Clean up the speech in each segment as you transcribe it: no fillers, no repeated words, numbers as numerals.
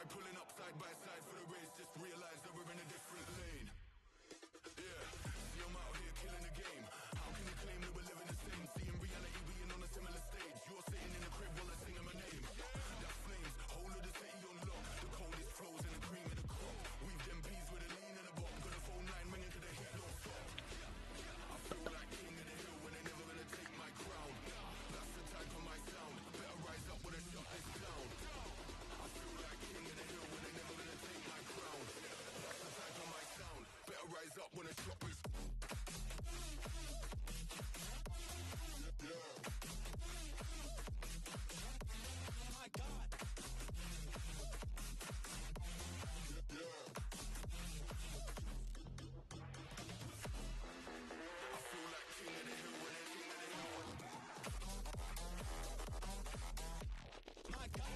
Pulling up side by side for the race, just realize that we're in a different lane. Yeah, see I'm out here killing the game. How can you claim that we're living the same? See in reality being on a similar stage. You're sitting in a crib while I'm singing my name. That flames, whole of the city on lock. The coldest flows and the cream of the crop. We've them bees with a lean and a bop. Got a phone line ringing to the heat don't stop. I feel like king of the hill when they're never gonna take my crown. That's the type of my sound. Better rise up when I shut this down. I feel like king of the hill when they're never gonna take my crown. That's the type of my sound. Better rise up when I shut this. My God. I feel like king of the hill when they're king of the hill. My God.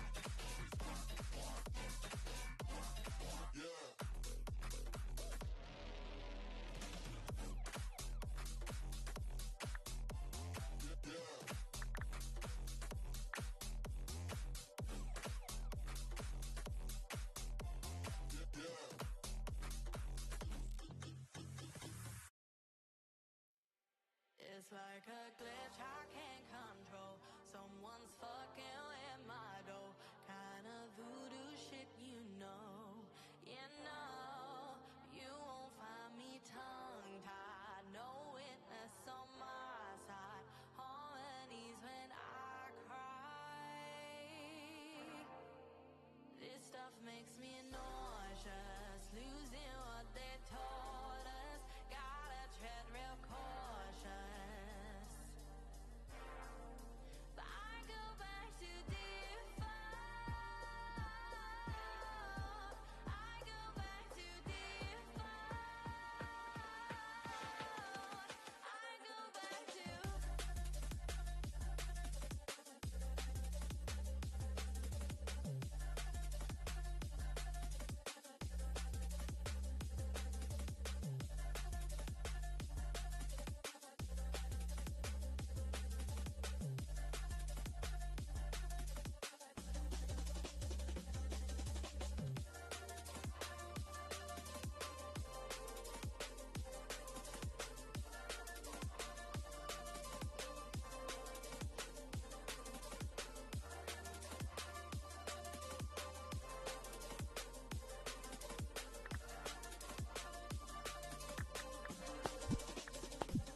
It's like a glitch I can't control. Someone's fucking with my dough. Kind of voodoo shit, you know. You know, you won't find me tongue-tied. No witness on my side. Harmonies when I cry. This stuff makes me nauseous. Losing what they taught us. Gotta tread real cautious. But I go back to default. I go back to default. I go back to.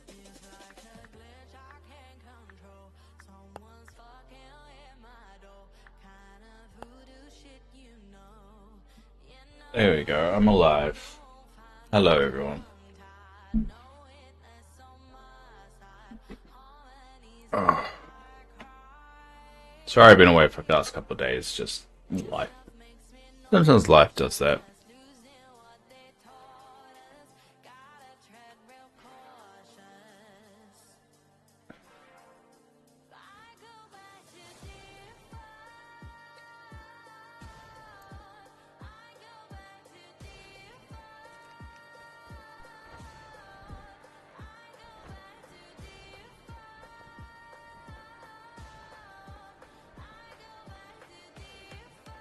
It's like a glitch I can't control. Someone's fucking with my dough. Kind of voodoo shit, you know. You know. There we go, I'm alive. Hello everyone. No witness on my side. Harmonies Oh. Sorry I've been away for the last couple of days, just life. makes me Sometimes life does that. losing what they taught us. Gotta tread real cautious. I go back to default. I go back to default. I go back to default. I go back to default.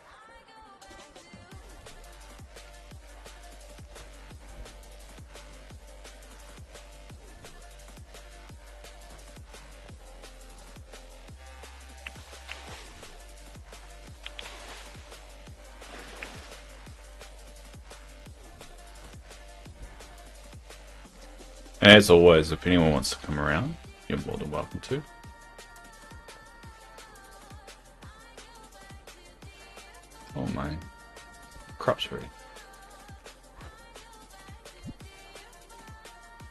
I go back to. As always, if anyone wants to come around, you're more than welcome to. Oh my crop tree.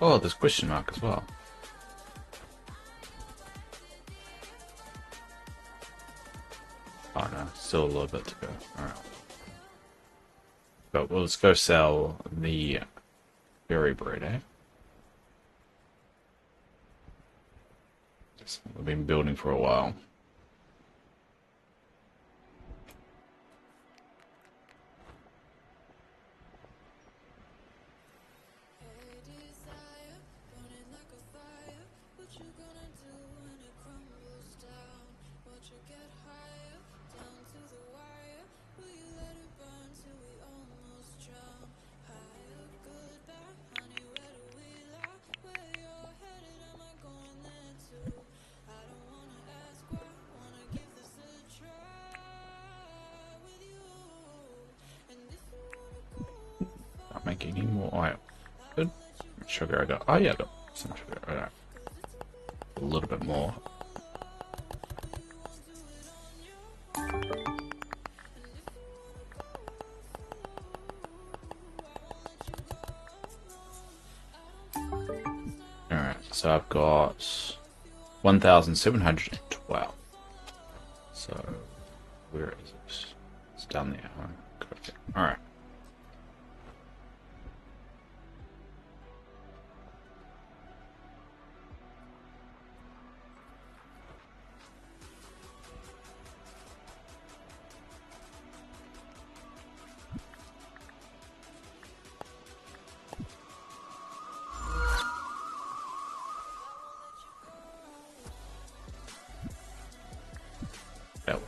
Oh, there's question mark as well. Oh no, still a little bit to go. Alright. But let's go sell the berry bread, eh? We've been building for a while. Not making any more oil. Good. Sugar I got. Oh yeah, I got some sugar. Alright. A little bit more. Alright, so I've got 1,712. So, where is it? It's down there. Alright. That way.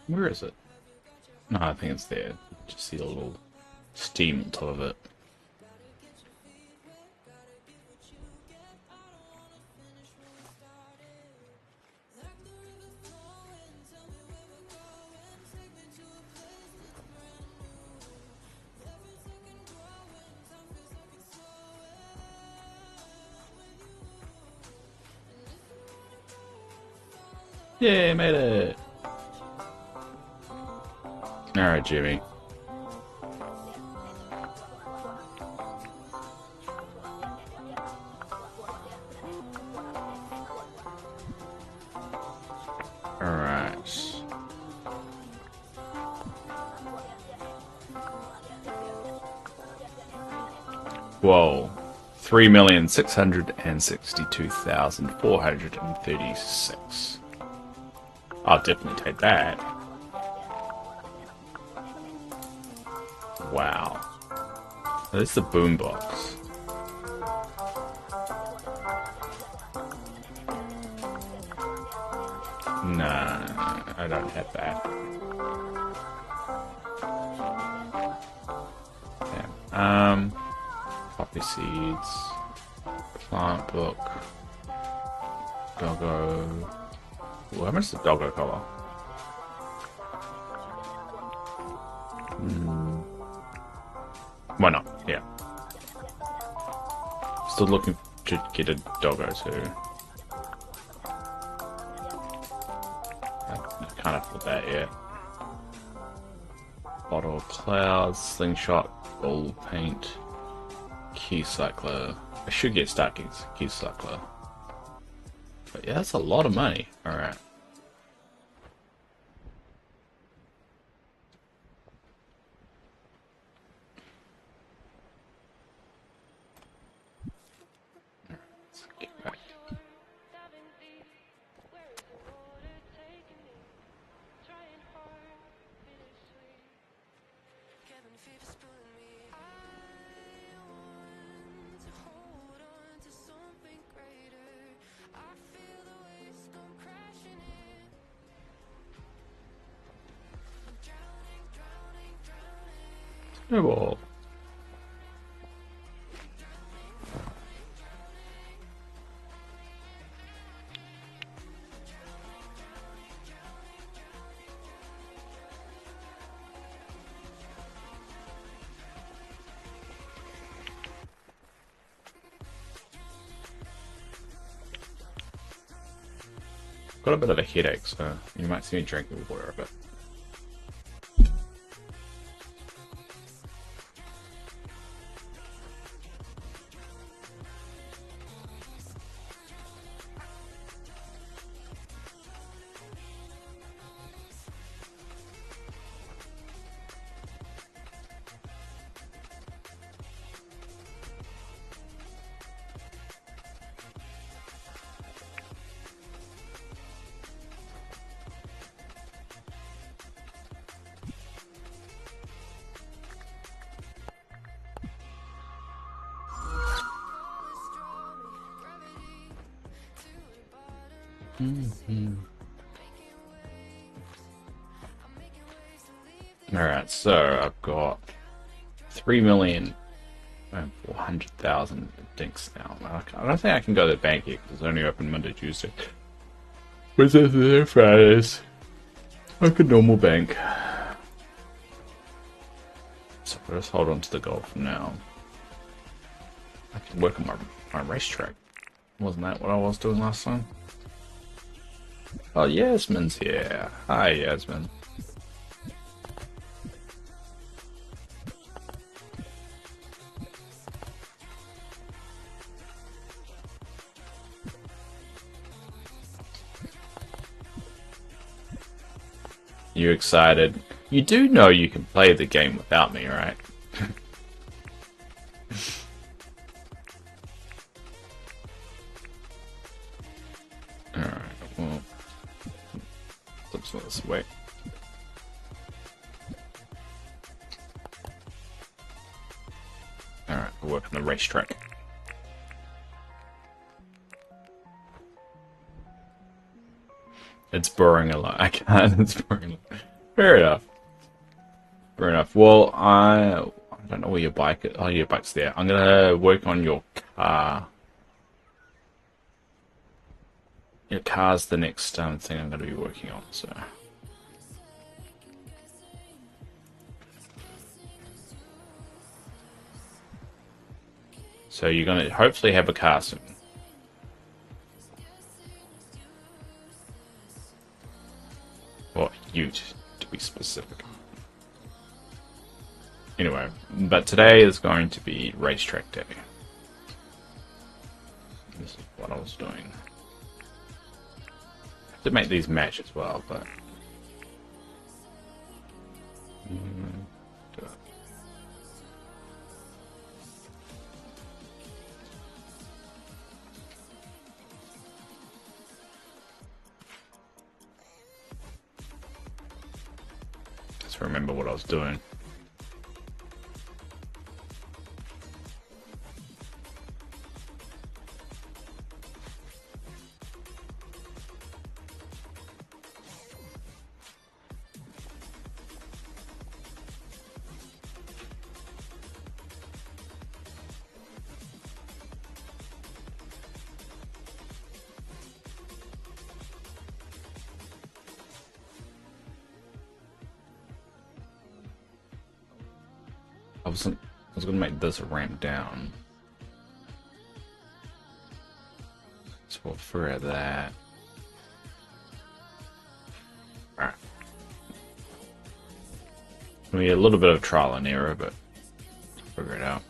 Where is it? No, I think it's there. Just see a little steam on top of it. Yay, made it! Alright, Jimmy. Alright. Whoa. 3,662,436. I'll definitely take that. Wow. That's the boombox. Nah, I don't have that. Yeah. Poppy seeds. Plant book. Doggo. Ooh, how much is the doggo color? Why not? Yeah. Still looking to get a doggo too. I can't afford that yet. Bottle of clouds, slingshot, gold paint, key cycler. I should get stockings, key cycler. But yeah, that's a lot of money. Alright. Snowball. Got a bit of a headache, so you might see me drinking water a bit. Alright, so I've got 3,400,000 dinks now. I don't think I can go to the bank yet because it's only open Monday, Tuesday. Wednesday, Fridays. Like a normal bank. So I'll just hold on to the gold for now. I can work on my racetrack. Wasn't that what I was doing last time? Oh, Yasmin's here. Hi, Yasmin. You excited? You do know you can play the game without me, right? Alright, well... Let's this way. Alright, we'll work on the racetrack. It's boring a lot. I can't. It's boring. Fair enough. Fair enough. Well, I don't know where your bike is. Oh, your bike's there. I'm gonna work on your car. Your car's the next thing I'm gonna be working on. So you're gonna hopefully have a car soon. Well, you to be specific. Anyway, but today is going to be racetrack day. This is what I was doing. I have to make these match as well, but... Just remember what I was doing. I was gonna make this a ramp down. So we'll figure that. Alright. Gonna be a little bit of trial and error, but figure it out.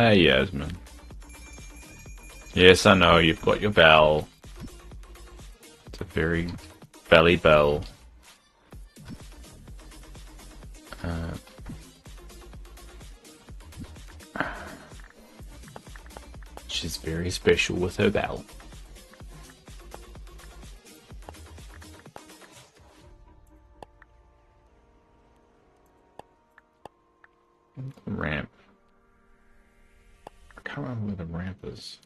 Yasmin. Yes, I know, you've got your bell. It's a very belly bell. She's very special with her bell. Ramp. I can't remember where the ramp is.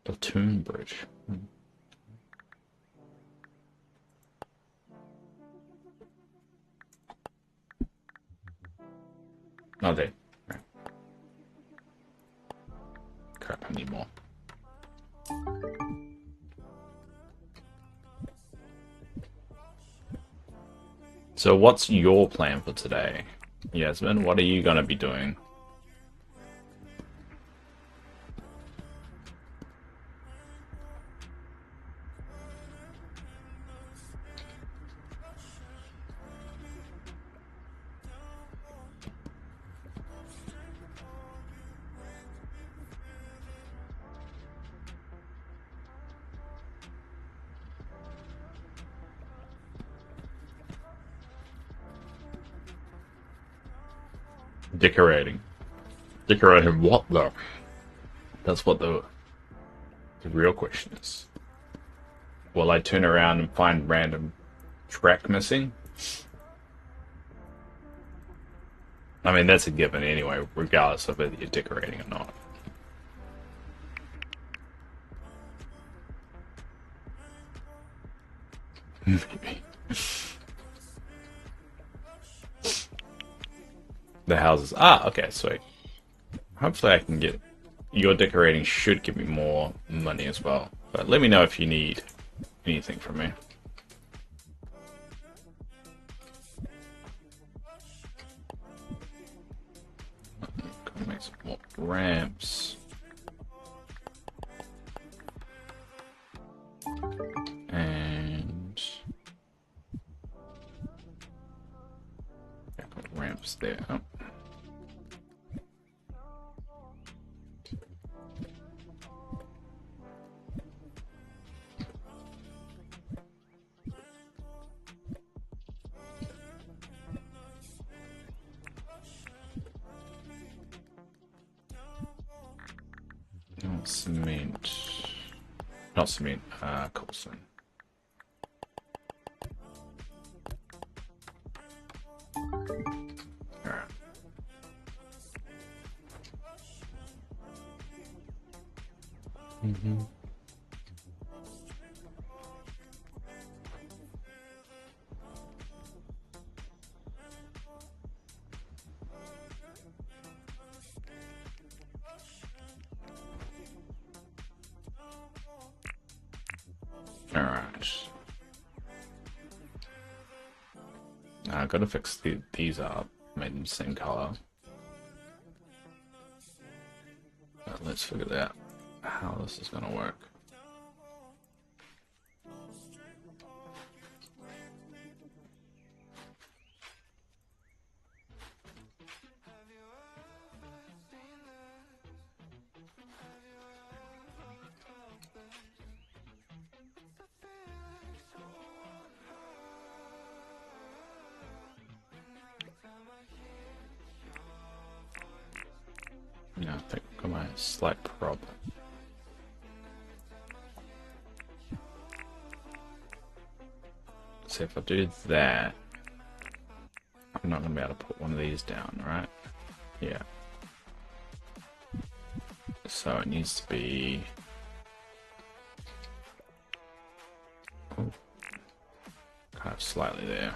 Platoon Bridge. Oh, there. Right. Crap, I need more. So what's your plan for today? Yasmin, what are you going to be doing? Decorating. Decorating what though? That's what the real question is. Will I turn around and find random track missing? I mean, that's a given anyway, regardless of whether you're decorating or not. Maybe. The houses. Ah, okay, sweet. Hopefully I can get... Your decorating should give me more money as well. But let me know if you need anything from me. Gotta make some more ramps. And... yeah, put ramps there. Oh. Cement. Not cement, cobblestone. Alright. Alright. I gotta fix these up. Made them the same color. But let's figure out how this is gonna work. Yeah, I think I've got my slight problem. So if I do that, I'm not going to be able to put one of these down, right? Yeah. So it needs to be... oh, kind of slightly there.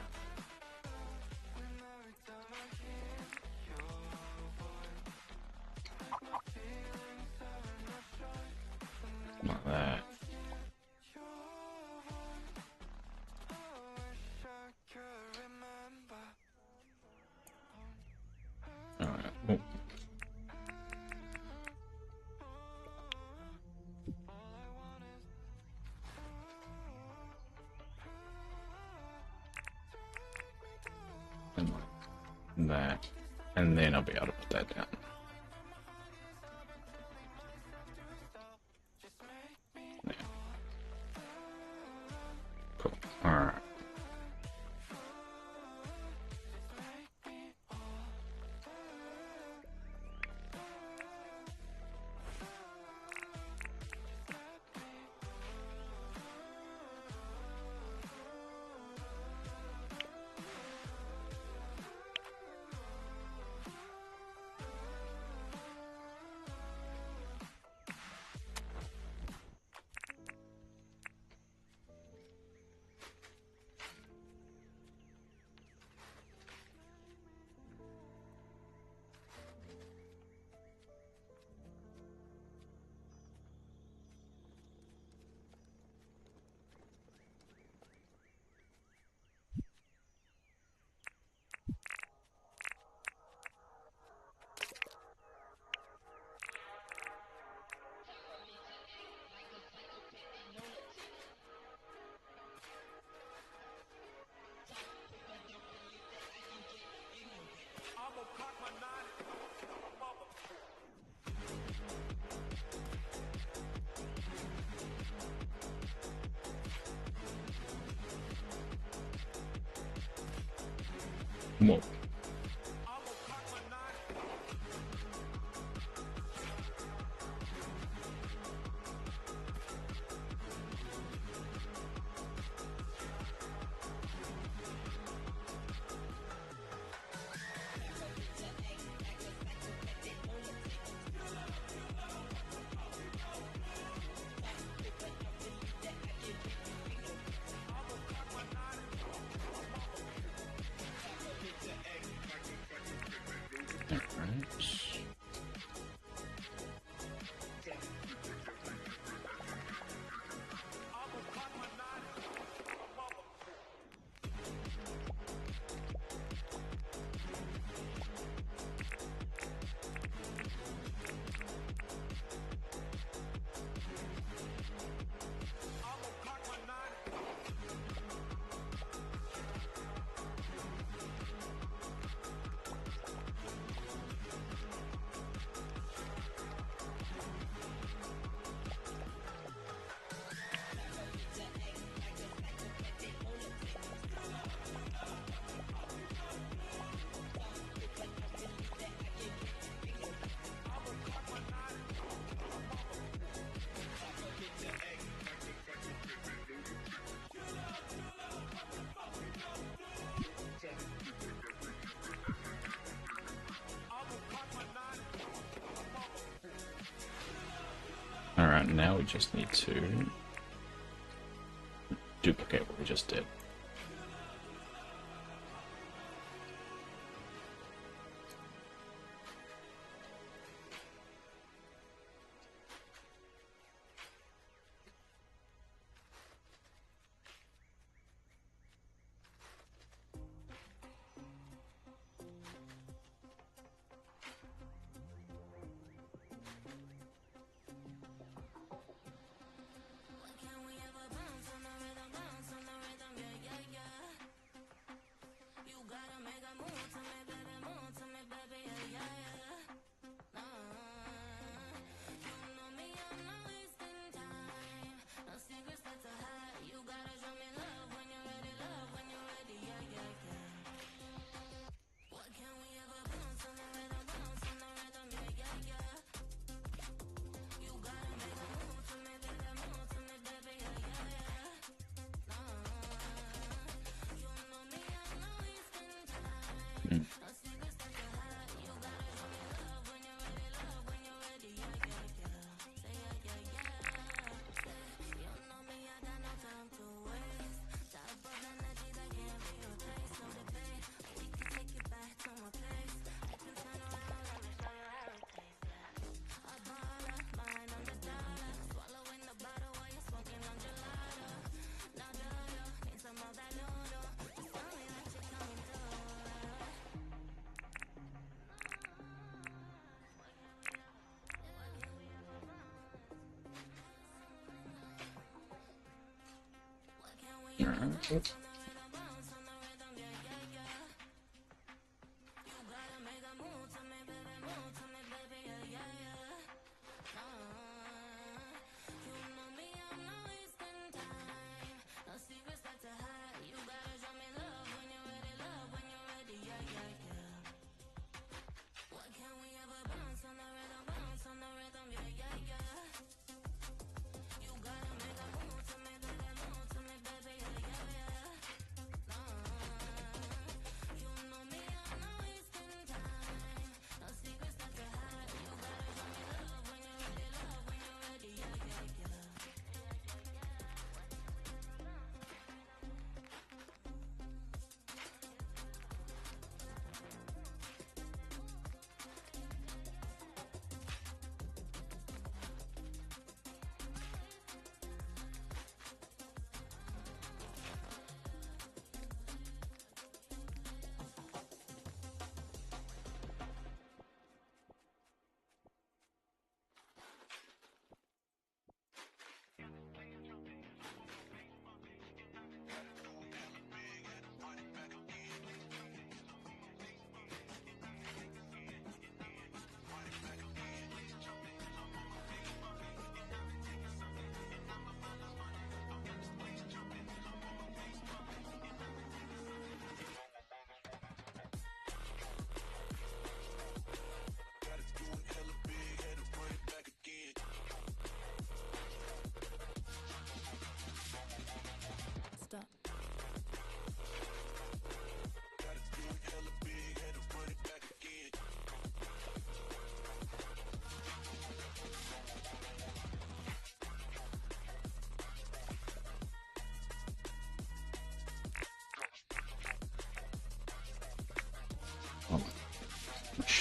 Like that. Alright. Oh. And that. And then I'll be able to put that down. There. Cool. Alright. Come on. Alright, now we just need to duplicate what we just did. Alright.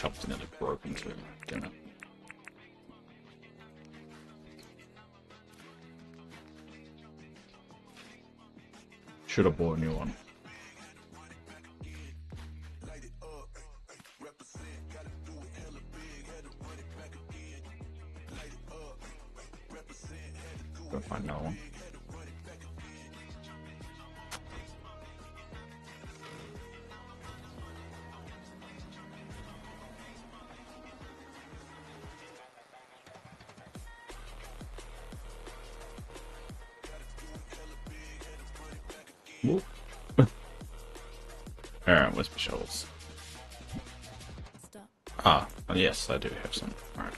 shop's nearly broken too. Damn it. Should have bought a new one. Gotta find another one. Alright, where's my shovels? Ah, yes, I do have some. Alright.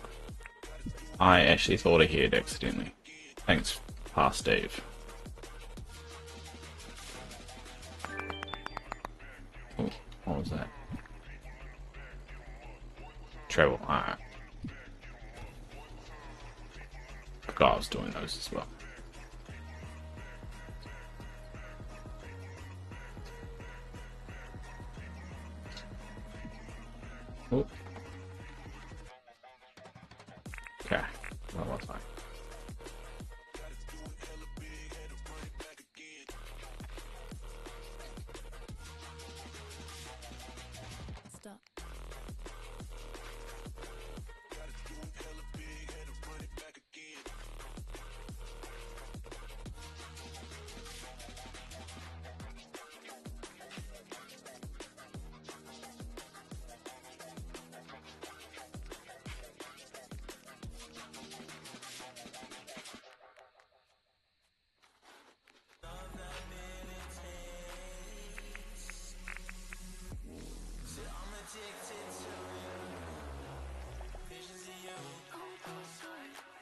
I actually thought I hit accidentally. Thanks, past Dave. Oh, what was that? Travel, alright. Forgot I was doing those as well. Oh. Okay, where was I? Stop.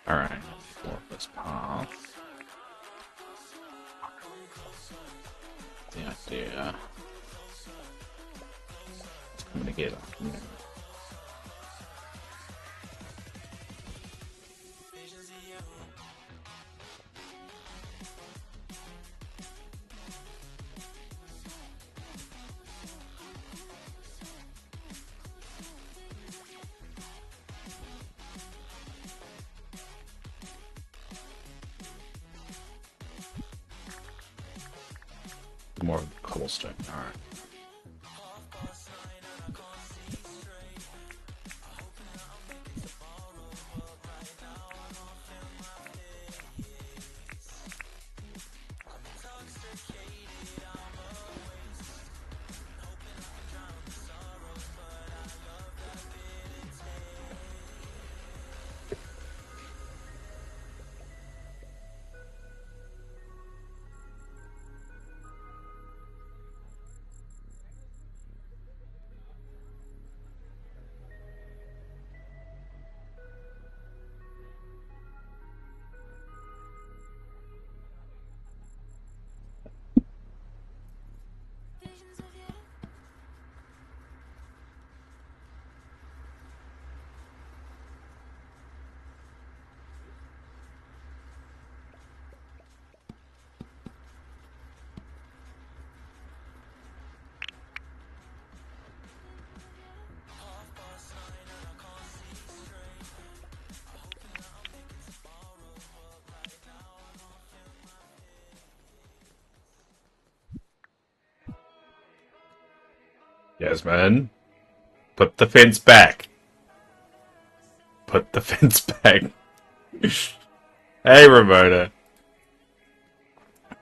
Alright, walk this path. The idea. It's coming together. More cobblestone. Alright. Yasmin, put the fence back. Put the fence back. Hey, Ramona.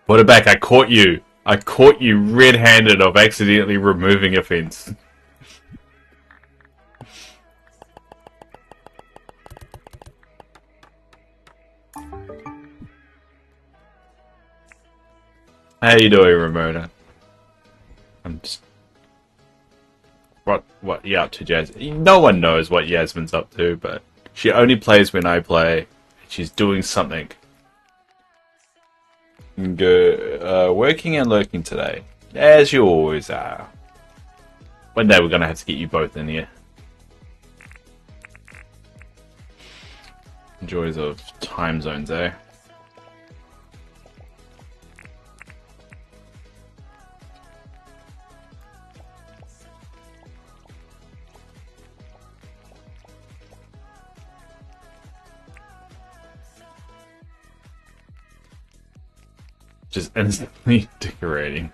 Put it back. I caught you. I caught you red-handed of accidentally removing a fence. How you doing, Ramona? I'm just... What you up to, Jazz? No one knows what Yasmin's up to, but she only plays when I play. She's doing something. Working and lurking today. As you always are. One day we're gonna have to get you both in here. Joys of time zones, eh? Just instantly decorating.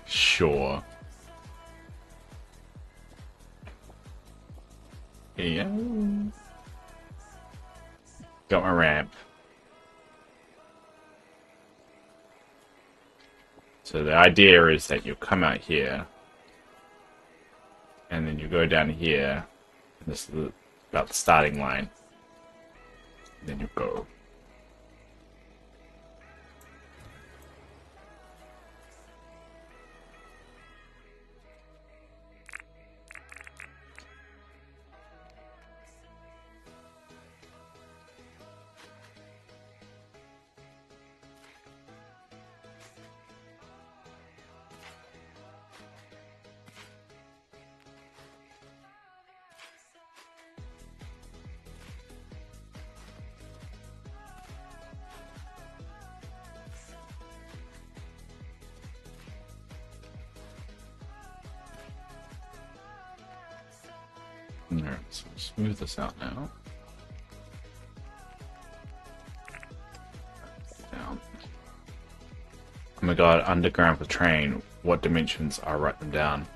Sure. Yeah. Got my ramp. So the idea is that you come out here, and then you go down here, and this is about the starting line. And then you go. Alright, so smooth this out now. Down. Oh my god, underground for train. What dimensions? I'll write them down.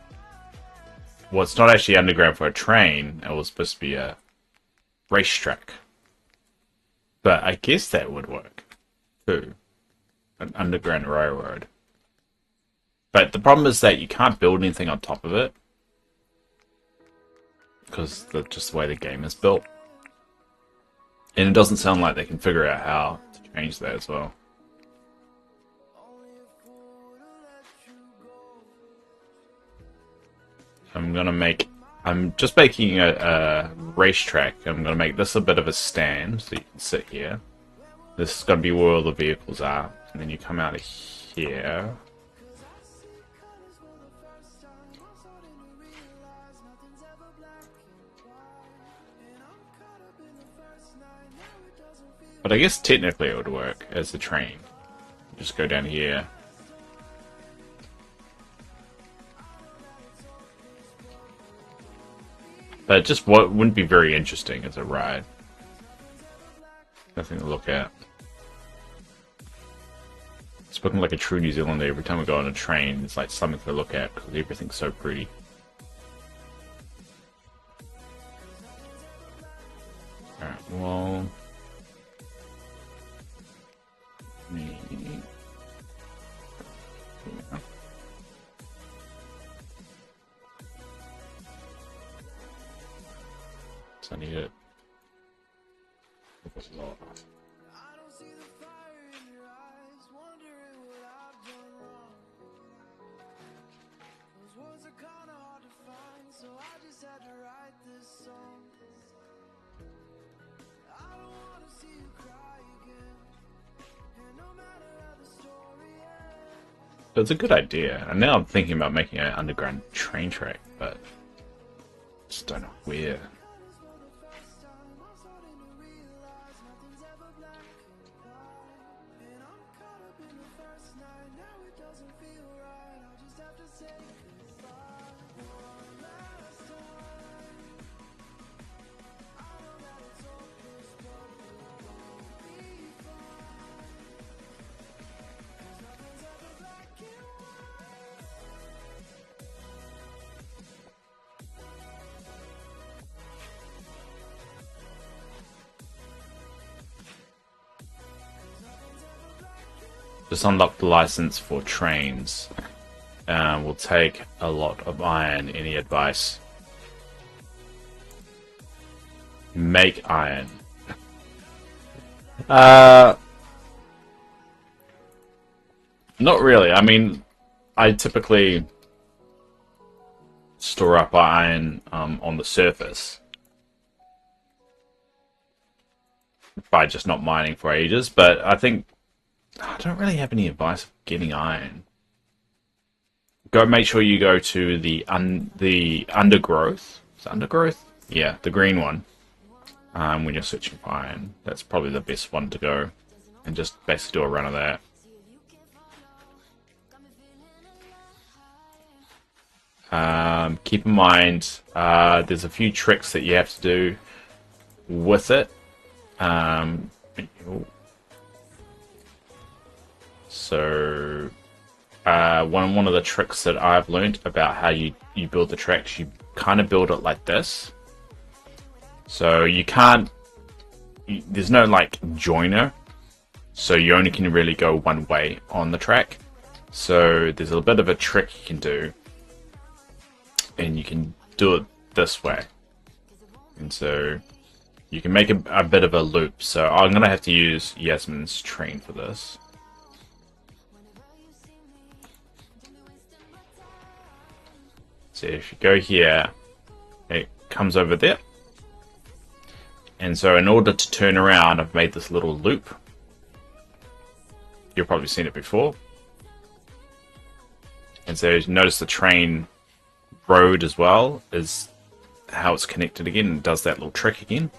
Well, it's not actually underground for a train. It was supposed to be a racetrack. But I guess that would work, too. An underground railroad. But the problem is that you can't build anything on top of it. Because that's just the way the game is built. And it doesn't sound like they can figure out how to change that as well. I'm just making a racetrack. I'm gonna make this a bit of a stand so you can sit here. This is gonna be where all the vehicles are. And then you come out of here. But I guess technically it would work as a train. Just go down here. But it just wouldn't be very interesting as a ride. Nothing to look at. It's looking like a true New Zealander. Every time we go on a train, it's like something to look at because everything's so pretty. Alright, well... So I need it. It's a good idea, and now I'm thinking about making an underground train track, but just don't know where. Just unlock the license for trains. Will take a lot of iron. Any advice? Make iron. Not really. I mean, I typically store up iron on the surface by just not mining for ages, but I think I don't really have any advice for getting iron. Make sure you go to the undergrowth. Is it undergrowth? Yeah, the green one. When you're searching for iron, that's probably the best one to go, and just basically do a run of that. Keep in mind, there's a few tricks that you have to do with it. So one of the tricks that I've learned about how you build the tracks, you kind of build it like this. So you can't, there's no like joiner, so you only can really go one way on the track. So there's a bit of a trick you can do, and you can do it this way. And so you can make a bit of a loop. So I'm going to have to use Yasmin's train for this. So if you go here, it comes over there. And so in order to turn around, I've made this little loop. You've probably seen it before. And so notice the train road as well is how it's connected again, and does that little trick again.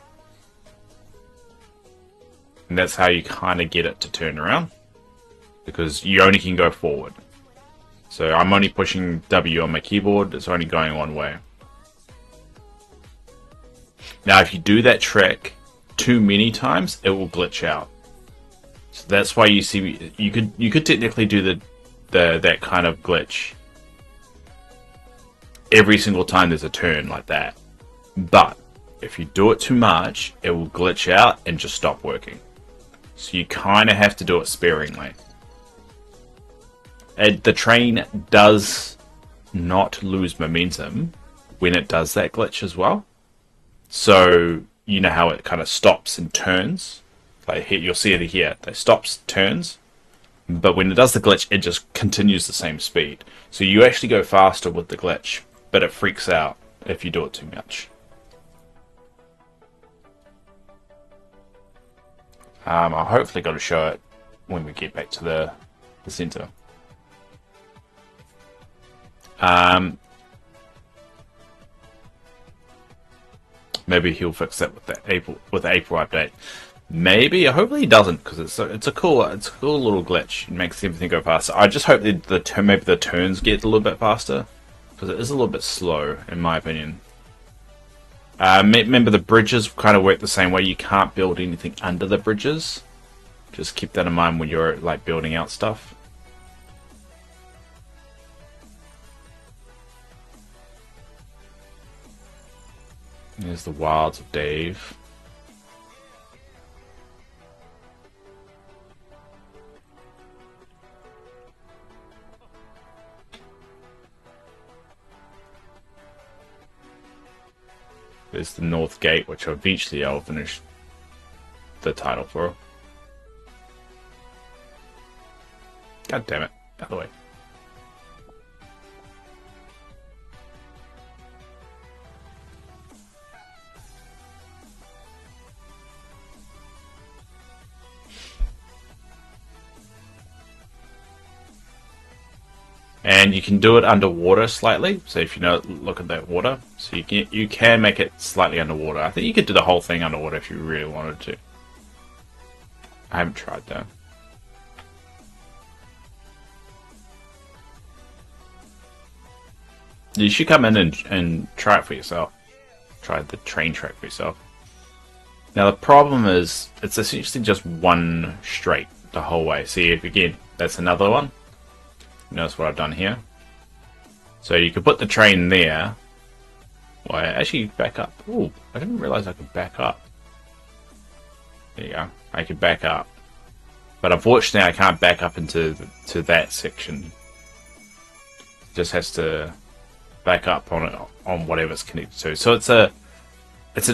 And that's how you kind of get it to turn around, because you only can go forward. So I'm only pushing W on my keyboard, it's only going one way. Now if you do that trick too many times, it will glitch out. So that's why you see, you could technically do that kind of glitch every single time there's a turn like that. But if you do it too much, it will glitch out and just stop working. So you kind of have to do it sparingly. And the train does not lose momentum when it does that glitch as well. So you know how it kind of stops and turns? Like you'll see it here. It stops, turns. But when it does the glitch, it just continues the same speed. So you actually go faster with the glitch, but it freaks out if you do it too much. I'll hopefully got to show it when we get back to the center. Maybe he'll fix that with the April update. Maybe, hopefully he doesn't, because it's a cool little glitch. It makes everything go faster. I just hope that maybe the turns get a little bit faster, because it is a little bit slow in my opinion. Remember the bridges kind of work the same way. You can't build anything under the bridges. Just keep that in mind when you're like building out stuff. There's the wilds of Dave. There's the North Gate, which eventually I'll finish the title for. God damn it. Out of the way. And you can do it underwater slightly. So if you know, look at that water. So you can make it slightly underwater. I think you could do the whole thing underwater if you really wanted to. I haven't tried that. You should come in and try it for yourself. Try the train track for yourself. Now the problem is, it's essentially just one straight the whole way. See, if again, that's another one. Notice what I've done here. So you could put the train there. Well, actually back up. Ooh, I didn't realize I could back up. There you go. I could back up. But unfortunately I can't back up into to that section. It just has to back up on whatever it's connected to. So it's an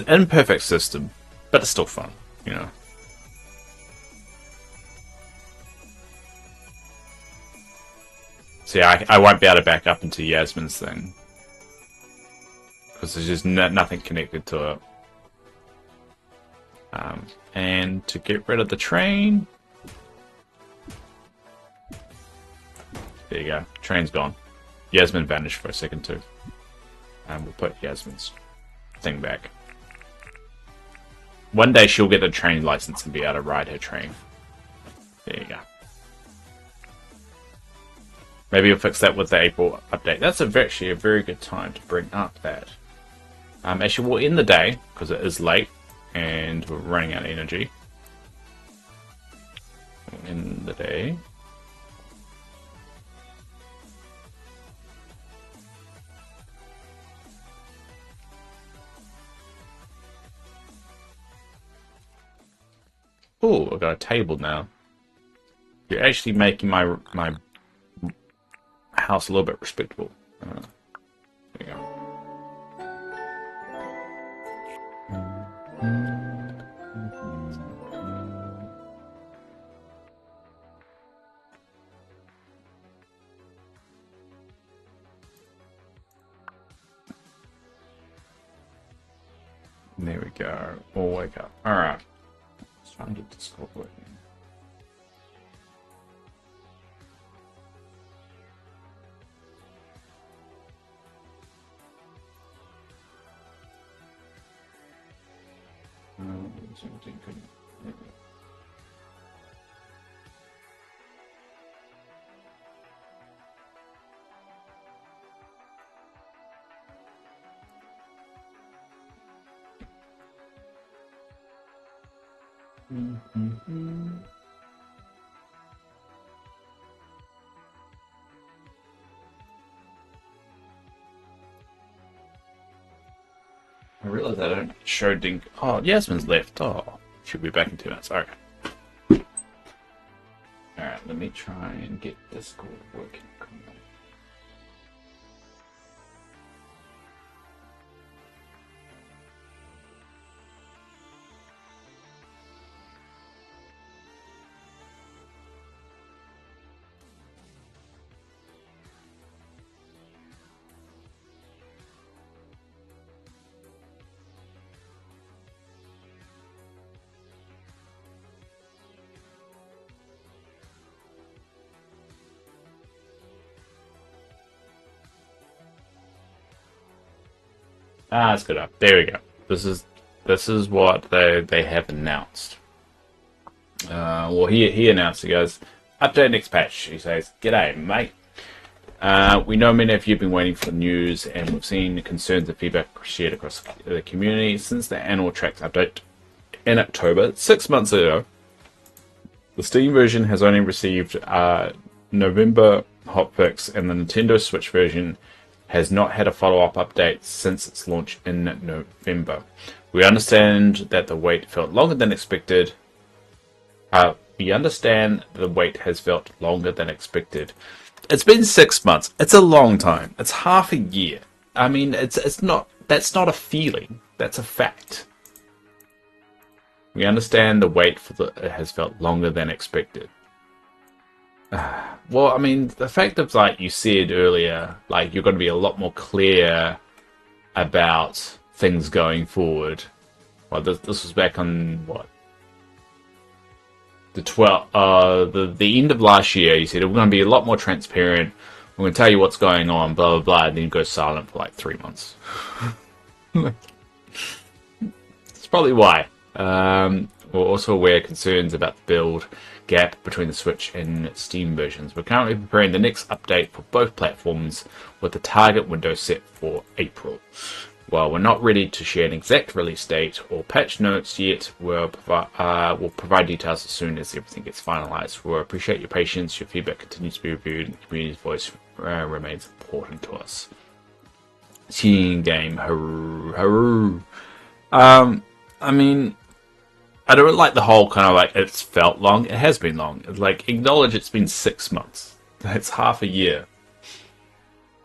imperfect system, but it's still fun, you know. See, I won't be able to back up into Yasmin's thing because there's just nothing connected to it. And to get rid of the train, there you go. Train's gone. Yasmin vanished for a second too. And we'll put Yasmin's thing back. One day she'll get a train license and be able to ride her train. There you go. Maybe you'll fix that with the April update. That's actually a very good time to bring up that. Actually, we'll end the day, because it is late, and we're running out of energy. We'll end the day. Oh, I got a table now. You're actually making my house a little bit respectable. There you go. There we go. We'll wake up. Alright. Let's try and get Discord working. Dinkum. I realize I don't show Dink. Oh, Yasmin's left. Oh, she'll be back in 2 minutes. Okay. Alright, let me try and get Discord working. Ah, it's good up. There we go. This is what they have announced. Well, he announced. He goes, update next patch. He says, "G'day, mate. We know many of you have been waiting for the news, and we've seen concerns and feedback shared across the community since the annual tracks update in October 6 months ago. The Steam version has only received November hotfix, and the Nintendo Switch version has not had a follow-up update since its launch in November. We understand that the wait felt longer than expected. We understand the wait has felt longer than expected. It's been 6 months. It's a long time. It's half a year. I mean, it's not. That's not a feeling. That's a fact. We understand the wait has felt longer than expected. Well, I mean, the fact of, like you said earlier, like you're going to be a lot more clear about things going forward. Well, this was back on what? The 12th, the end of last year. You said we're going to be a lot more transparent. We're going to tell you what's going on, blah blah blah, and then you go silent for like 3 months. That's probably why. We're also aware of concerns about the build gap between the Switch and Steam versions. We're currently preparing the next update for both platforms with the target window set for April. While we're not ready to share an exact release date or patch notes yet, we'll provide details as soon as everything gets finalized. We'll appreciate your patience. Your feedback continues to be reviewed, and the community's voice remains important to us. Team game, hurrah. I mean, I don't like the whole kind of like it's felt long. It has been long. Like, acknowledge it's been 6 months. That's half a year.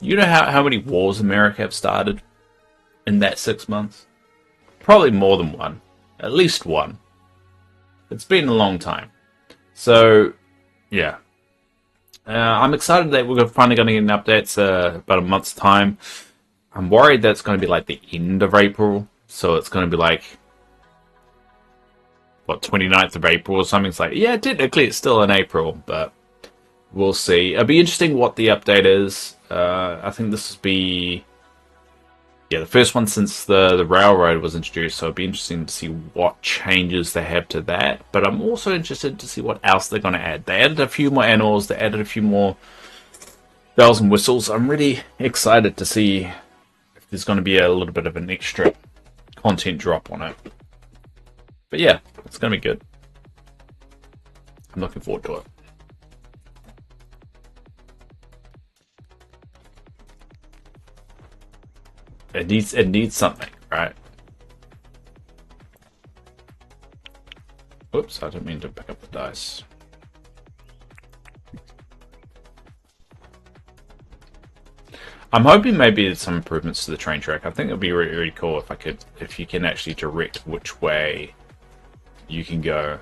You know how many wars America have started in that 6 months? Probably more than one. At least one. It's been a long time. So, yeah. I'm excited that we're finally going to get an update about a month's time. I'm worried that it's going to be like the end of April. So it's going to be like, what, 29th of April or something. It's like, yeah, technically it's still in April, but we'll see. It'll be interesting what the update is. I think this will be, the first one since the railroad was introduced, so it'll be interesting to see what changes they have to that. But I'm also interested to see what else they're going to add. They added a few more animals, they added a few more bells and whistles. I'm really excited to see if there's going to be a little bit of an extra content drop on it. But yeah, it's going to be good. I'm looking forward to it. It needs something, right? Whoop. Whoops, I didn't mean to pick up the dice. I'm hoping maybe some improvements to the train track. I think it would be really, really cool if you can actually direct which way you can go.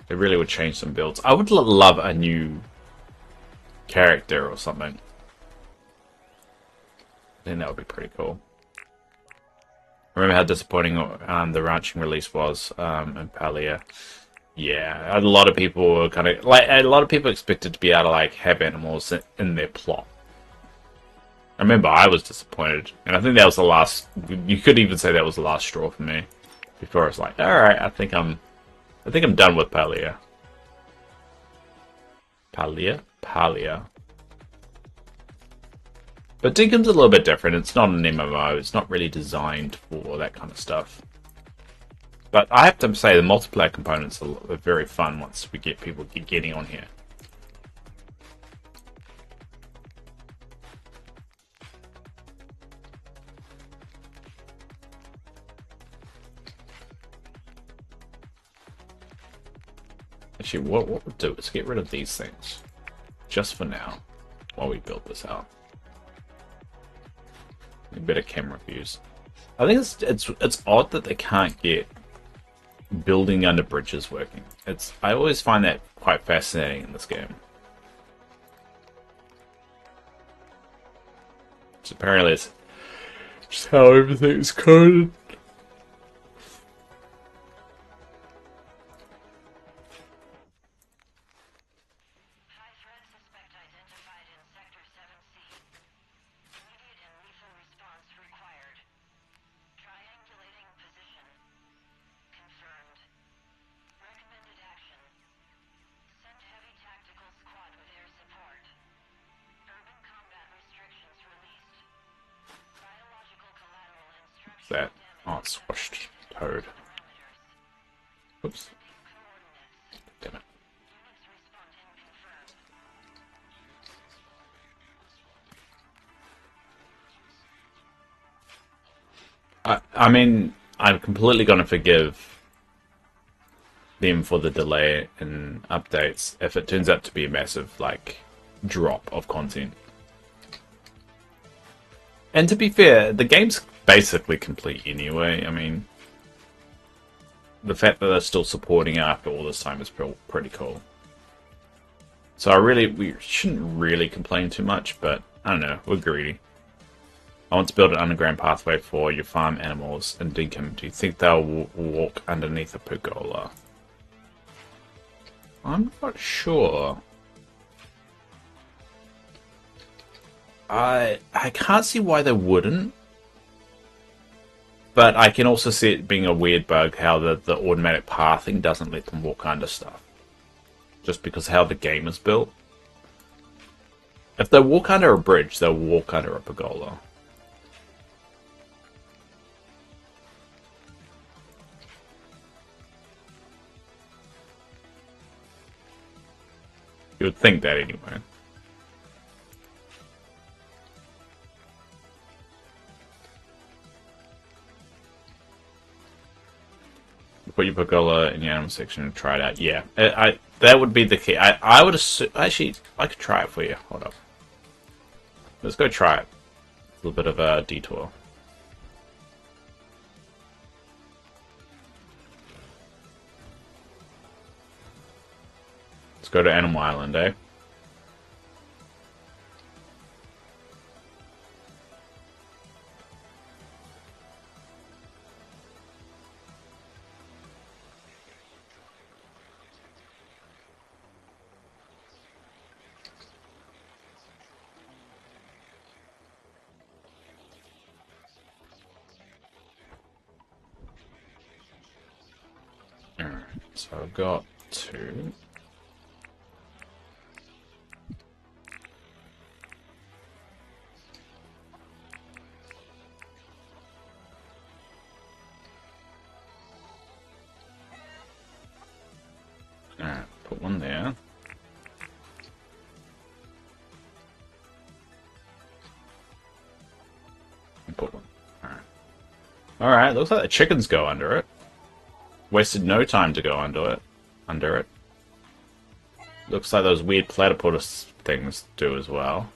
It really would change some builds. I would love a new character or something. I think that would be pretty cool. Remember how disappointing the ranching release was in Palia? Yeah, a lot of people were kind of like a lot of people expected to be able to like have animals in their plot. I remember I was disappointed, and I think that was the last. You could even say that was the last straw for me. Before I was like, all right, I think I'm done with Palia. Palia. But Dinkum's a little bit different. It's not an MMO. It's not really designed for that kind of stuff. But I have to say, the multiplayer components are very fun once we get people getting on here. Actually, what we'll do is get rid of these things. Just for now. While we build this out. A bit of camera views. I think it's odd that they can't get building under bridges working. I always find that quite fascinating in this game. So apparently it's just how everything is coded. That? Oh, it's squashed toad. Oops. Damn it. I mean, I'm completely going to forgive them for the delay in updates if it turns out to be a massive, like, drop of content. And to be fair, the game's basically complete anyway. I mean, the fact that they're still supporting it after all this time is pretty cool. So we shouldn't really complain too much, but I don't know, we're greedy. I want to build an underground pathway for your farm animals in Dinkum. Do you think they'll walk underneath a pergola? I'm not sure. I can't see why they wouldn't. But I can also see it being a weird bug how the automatic pathing doesn't let them walk under stuff. Just because how the game is built. If they walk under a bridge, they'll walk under a pergola. You would think that anyway. Put your pergola in the animal section and try it out. Yeah, that would be the key. I would assume, actually, I could try it for you. Hold up. Let's go try it. A little bit of a detour. Let's go to Animal Island, eh? So I've got 2. Alright, put 1 there. And put 1. Alright. Alright, looks like the chickens go under it. wasted no time to go under it. Looks like those weird platypus things do as well.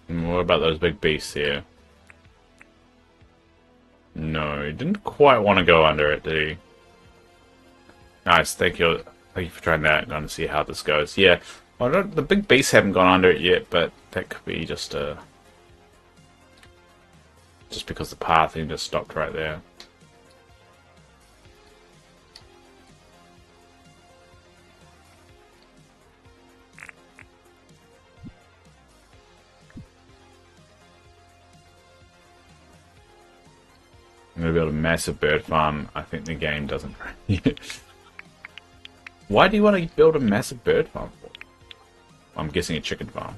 And what about those big beasts here? No, he didn't quite want to go under it, did he? Nice, thank you. Thank you for trying that. I'm going to see how this goes. Yeah, well, the big beasts haven't gone under it yet, but that could be just because the pathing just stopped right there. I'm going to build a massive bird farm. I think the game doesn't. Why do you want to build a massive bird farm for? I'm guessing a chicken farm.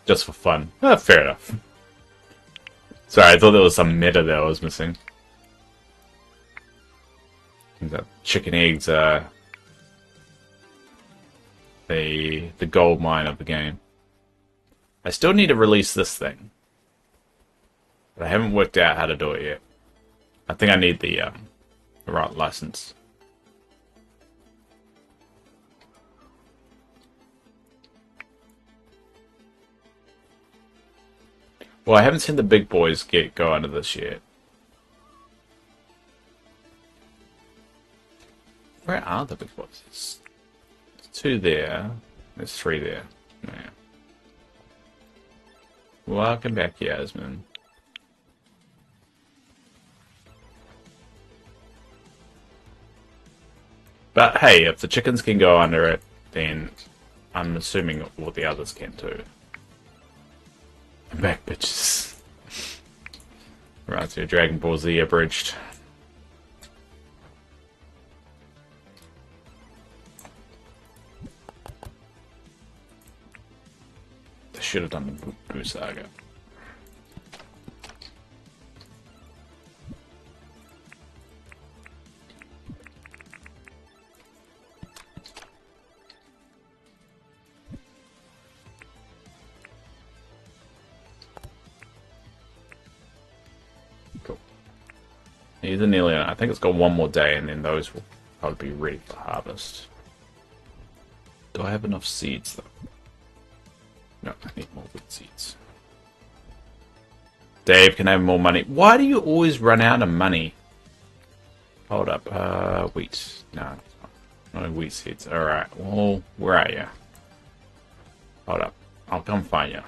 Just for fun. Fair enough. Sorry, I thought there was some meta that I was missing. The chicken eggs are the gold mine of the game. I still need to release this thing, but I haven't worked out how to do it yet. I think I need the right license. Well, I haven't seen the big boys go under this yet. Where are the big boys? There's 2 there. There's 3 there. Yeah. Welcome back, Yasmin. But hey, if the chickens can go under it, then I'm assuming all the others can too. I'm back, bitches. Right, so Dragon Ball Z abridged. They should have done the Boo Saga. Cool. These are nearly, I think it's got 1 more day and then those will probably be ready for harvest. Do I have enough seeds though? No, I need more wood seeds. Dave, can I have more money? Why do you always run out of money? Hold up, wheat. No, no wheat seeds. Alright, well, where are you? Hold up, I'll come find you.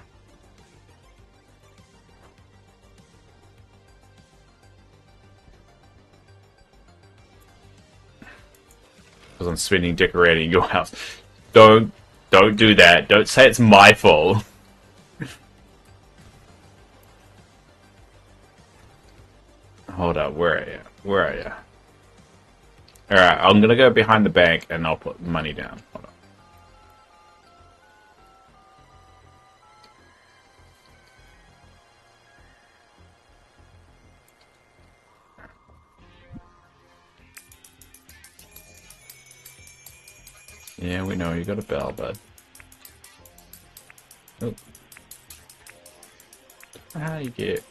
Because I'm spending decorating your house. Don't do that. Don't say it's my fault. Hold up, where are you? Where are you? Alright, I'm gonna go behind the bank and I'll put money down. Hold up. Yeah, we know you got a bell, bud. Oh. How do you get?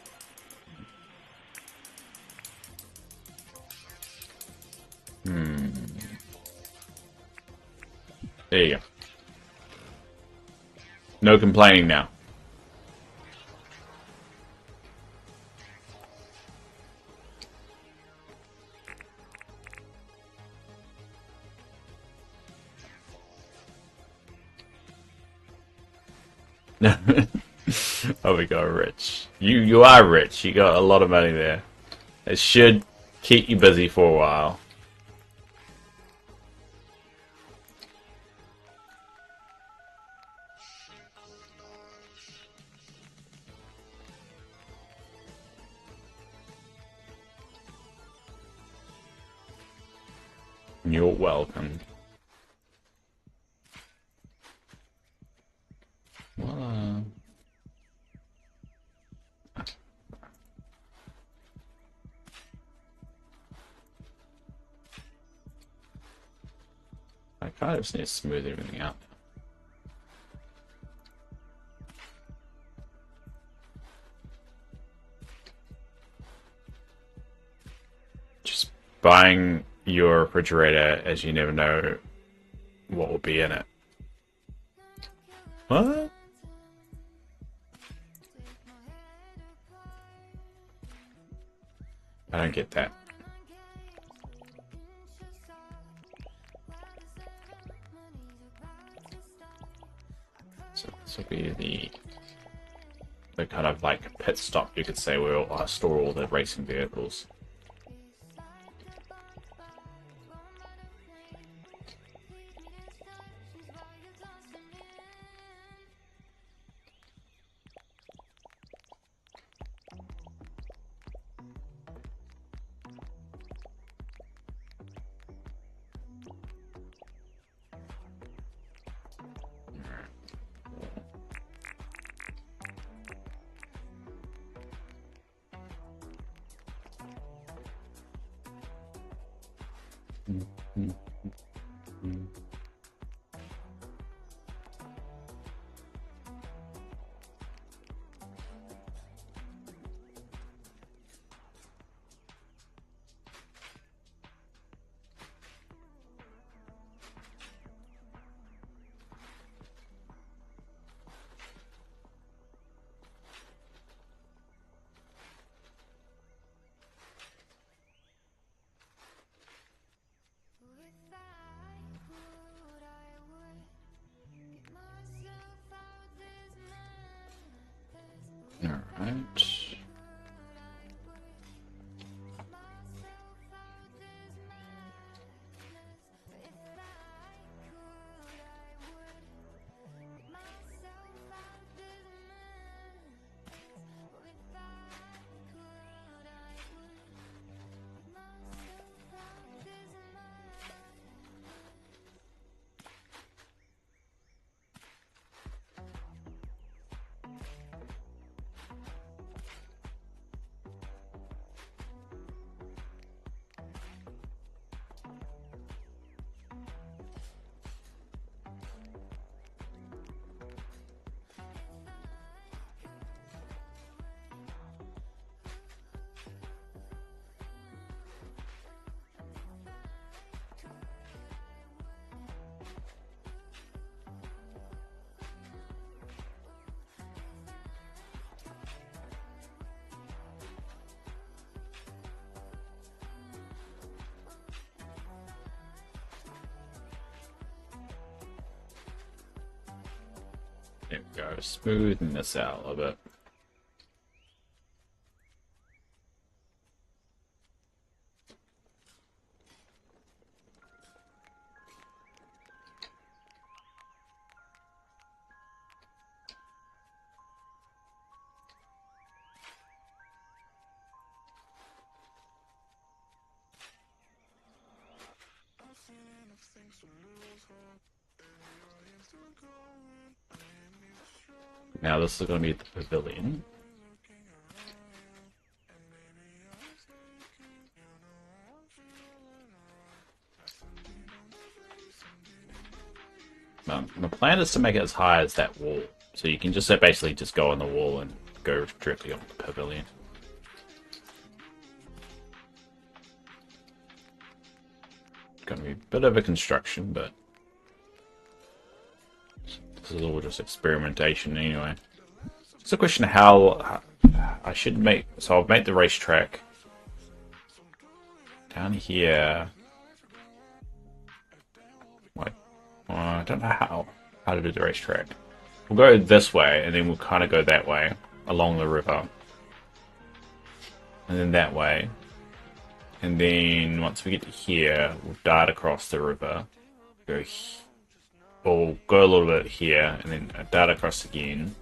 There you go. No complaining now. Oh, we got rich. You are rich. You got a lot of money there. It should keep you busy for a while. You're welcome. Well, kind of just need to smooth everything out. Just buying your refrigerator as you never know what will be in it. What? I don't get that. So this will be the kind of like pit stop, you could say, where I store all the racing vehicles. Alright. There we go, smoothing this out a little bit. Now this is going to be the pavilion. The plan is to make it as high as that wall, so you can just basically just go on the wall and go directly on the pavilion. It's going to be a bit of a construction, but this is all just experimentation anyway. It's a question of how I should make. So I've made the racetrack down here. What? I don't know how to do the racetrack. We'll go this way, and then we'll kind of go that way along the river, and then that way, and then once we get to here, we'll dart across the river. We'll go a little bit here, and then dart across again.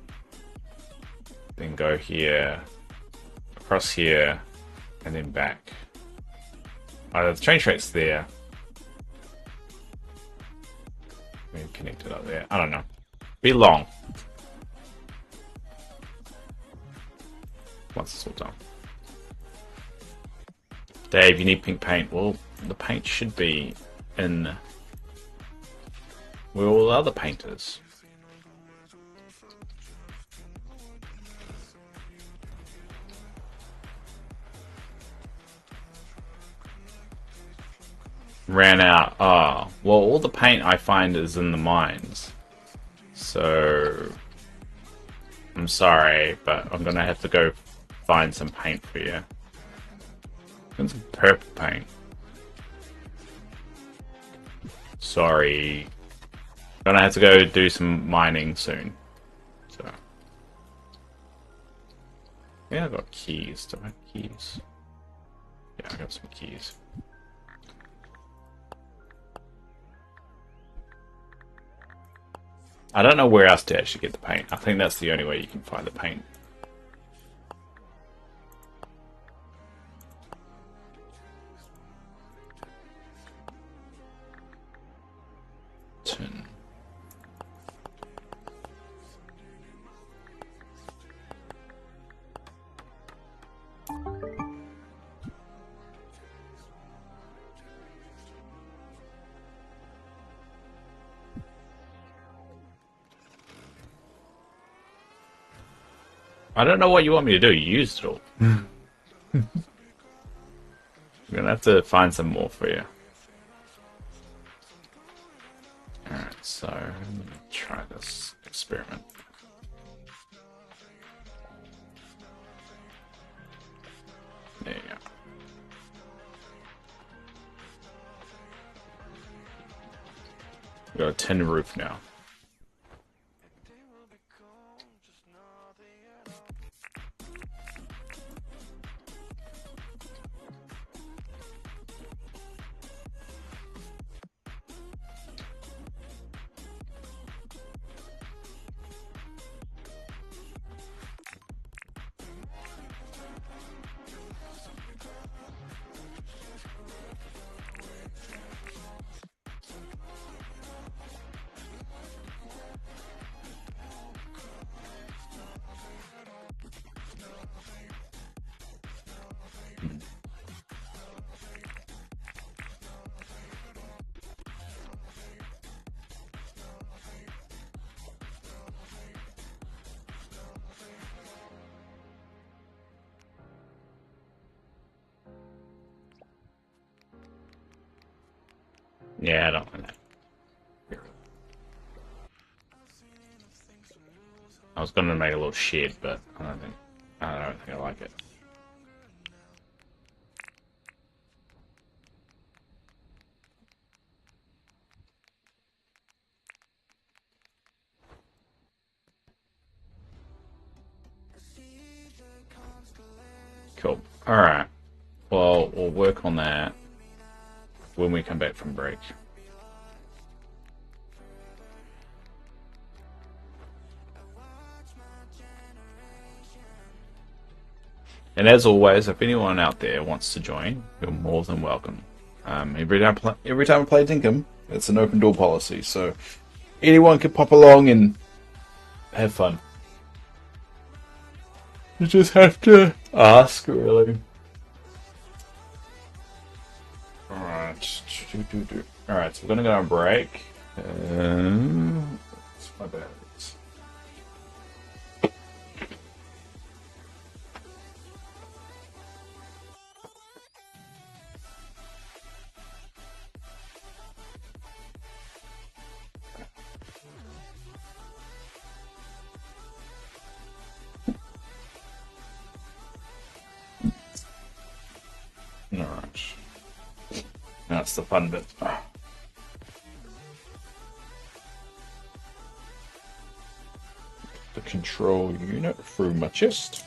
Then go here, across here, and then back. The train track's there. Maybe connect it up there. I don't know. Be long. Once it's all done. Dave, you need pink paint. Well, the paint should be in Where are all the other painters? Ran out. Ah, well, all the paint I find is in the mines. So, I'm sorry, but I'm gonna have to go find some paint for you. And some purple paint. Sorry. Gonna have to go do some mining soon. So. Yeah, I got keys. Do I have keys? Yeah, I got some keys. I don't know where else to actually get the paint. I think that's the only way you can find the paint. Tin. I don't know what you want me to do. You used it all. I'm gonna have to find some more for you. Alright, so I'm gonna try this experiment. There you go. We got a tin roof now. Yeah, I don't want that. I was gonna make a little shed, but I don't think I like it. Cool. Alright. Well, we'll work on that when we come back from break. And as always, if anyone out there wants to join, you're more than welcome. Every time I play Dinkum, it's an open door policy, so anyone can pop along and have fun. You just have to ask, really. Alright. Alright, so we're gonna go on break. What's my bad? Alright. That's the fun bit. The control unit through my chest.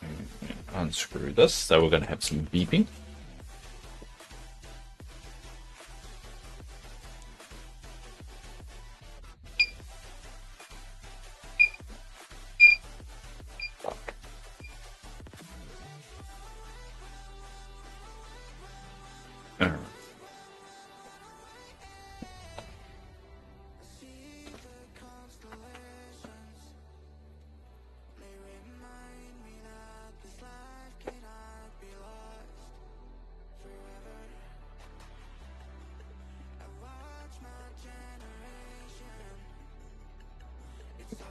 And unscrew this, so we're going to have some beeping.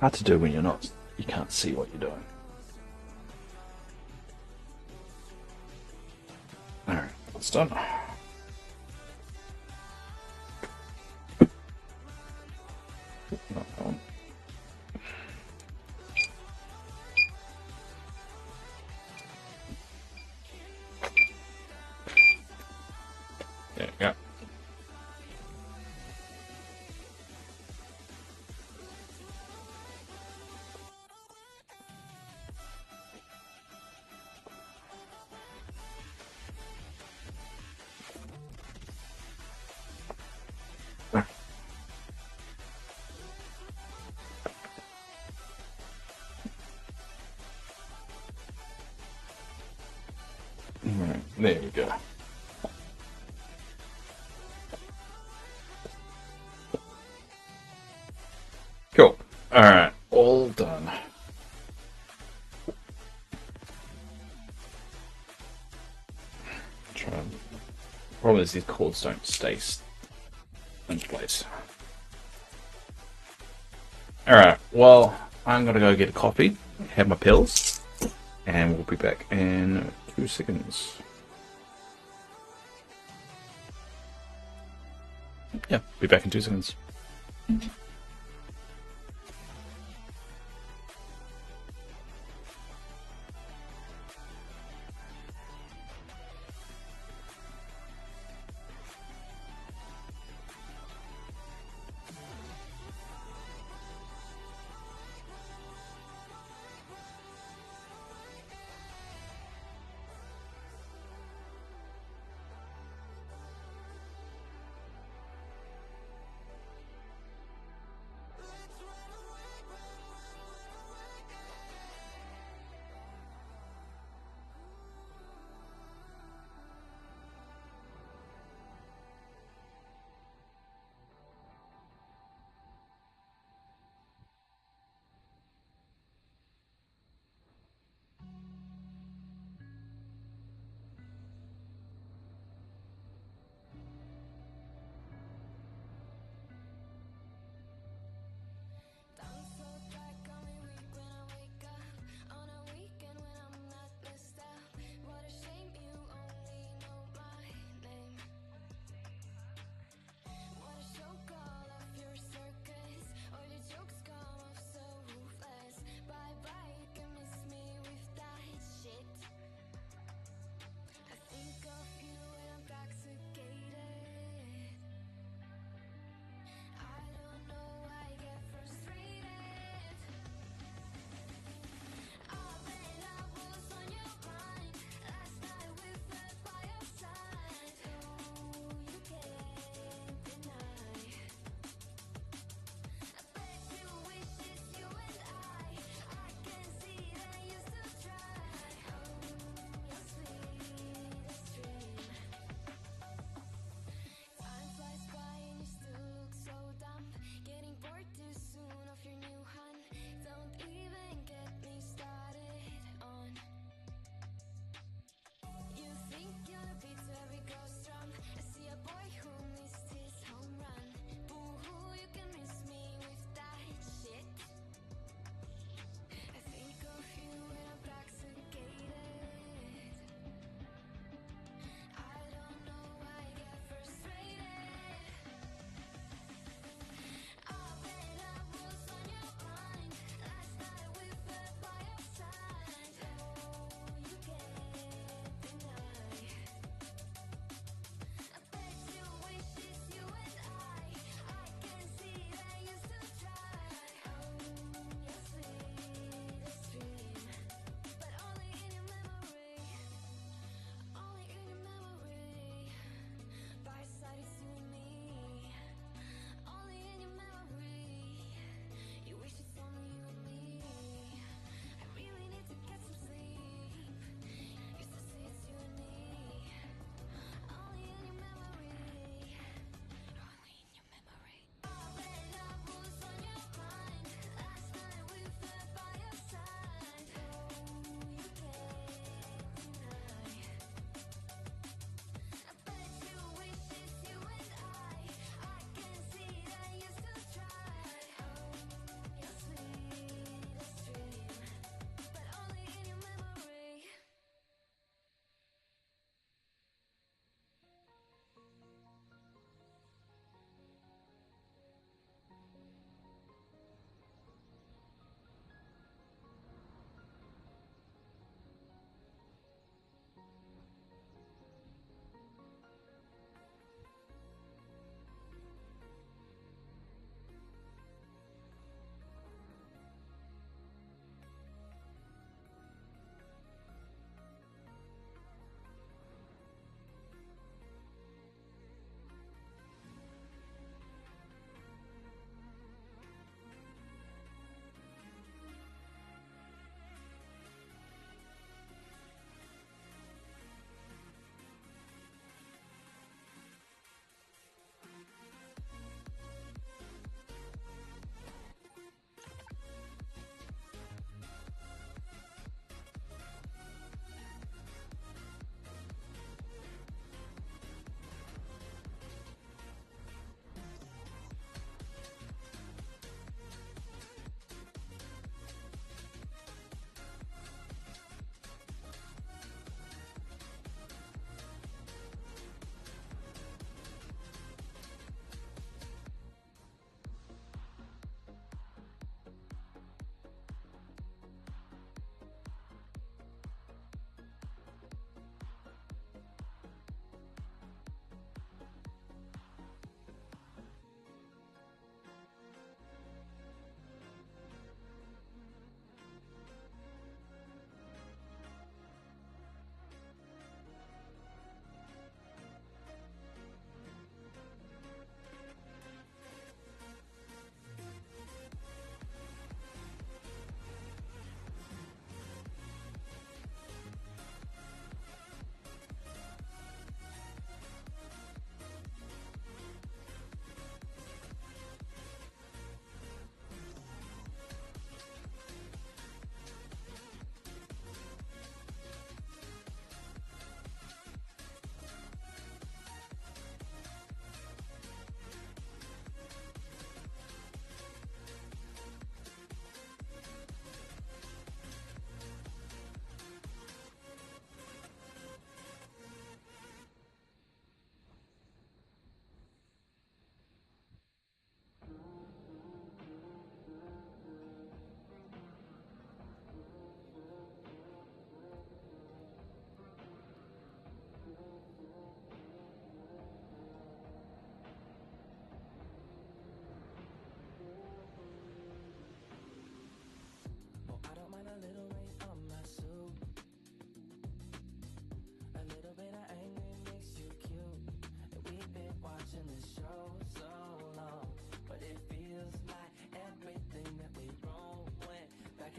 Hard to do when you can't see what you're doing. Alright, that's done. Not that one. There we go. Right, there we go. Cool. Alright, all done. Problem is these cords don't stay in place. Alright, well, I'm gonna go get a coffee, have my pills, and we'll be back in 2 seconds. Yeah, be back in 2 seconds.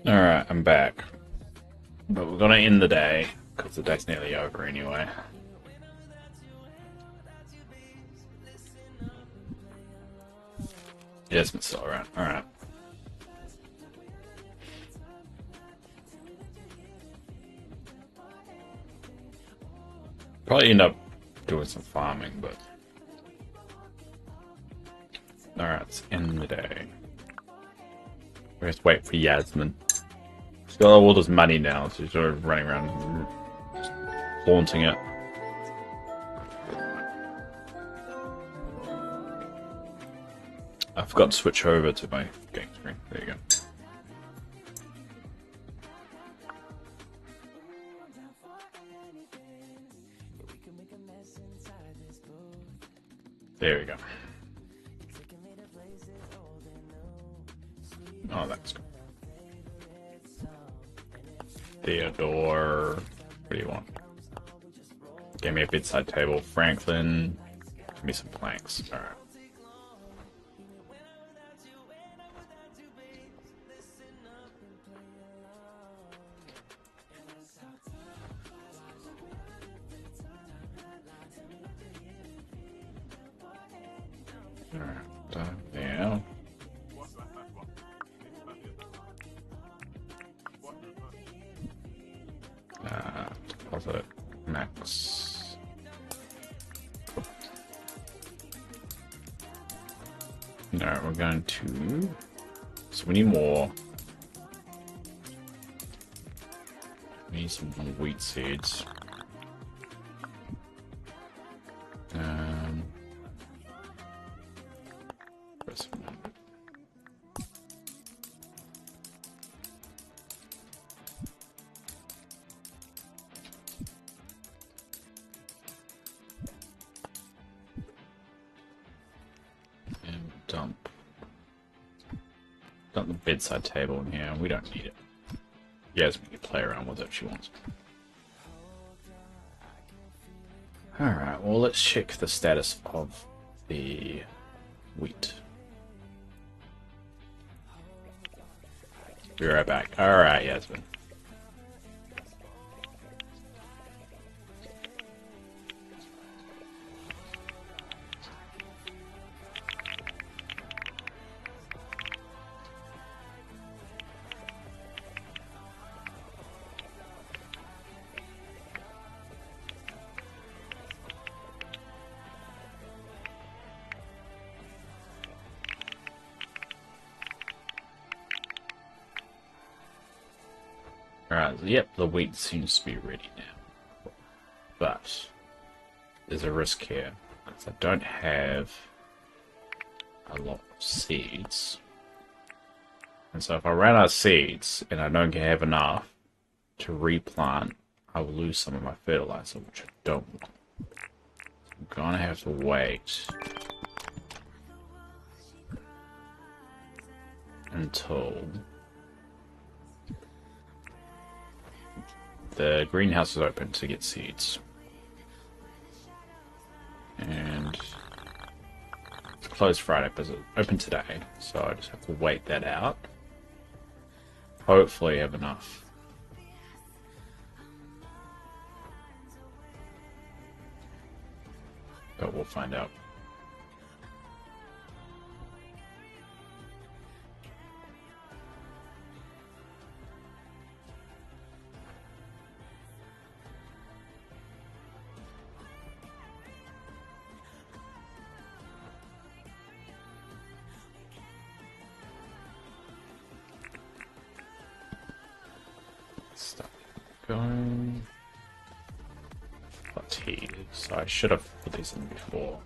Alright, I'm back. But we're gonna end the day, because the day's nearly over anyway. Yes, it's still around. Alright. Probably end up doing some farming, but... Alright, let's end the day. We have to wait for Yasmin. She's got all this money now, so she's sort of running around just flaunting it. I forgot to switch over to my game screen. There you go. There we go. Oh, that's good. Theodore. What do you want? Give me a bedside table. Franklin. Give me some planks. Alright. Alright, yeah. Deposit max. No, we're going to. So we need more. We need some wheat seeds. Press one. And dump the bedside table in here. We don't need it. Yes, we can play around with it if she wants. Alright, well, let's check the status of the wheat. Be right back. Alright, Yasmin. Alright, yep, the wheat seems to be ready now. But there's a risk here, because I don't have a lot of seeds. And so if I run out of seeds, and I don't have enough to replant, I will lose some of my fertilizer, which I don't want. I'm gonna have to wait until the greenhouse is open to get seeds. And it's closed Friday, but it's open today, so I just have to wait that out. Hopefully have enough. But we'll find out. Stop going. Fatigues. I should have put these in before.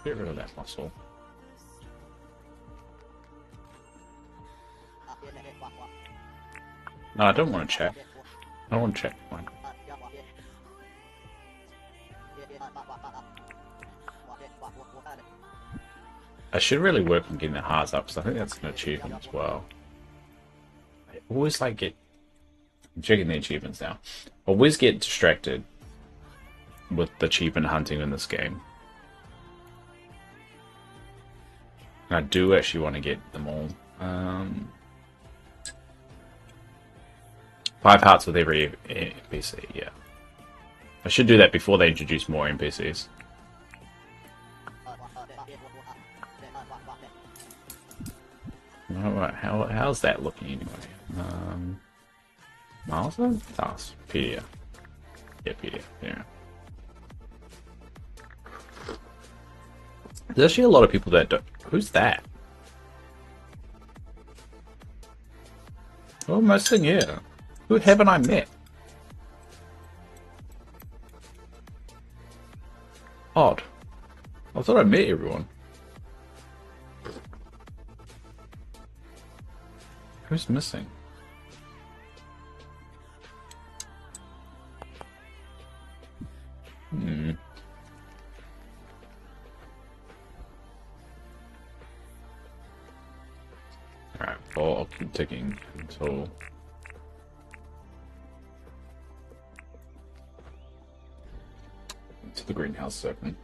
Get rid of that muscle. No, I don't want to check. I don't want to check mine. I should really work on getting the hearts up, because I think that's an achievement as well. I always like get... I'm checking the achievements now. I always get distracted with the achievement hunting in this game. And I do actually want to get them all. 5 hearts with every NPC, yeah. I should do that before they introduce more NPCs. Alright, how's that looking anyway? Milestone? Task. PDF. Yeah, PDF, yeah. There's actually a lot of people that don't... Who's that? Oh, am I sitting here? Who haven't I met? Odd. I thought I met everyone. Who's missing? Alright, well, I'll keep ticking until... the greenhouse is open.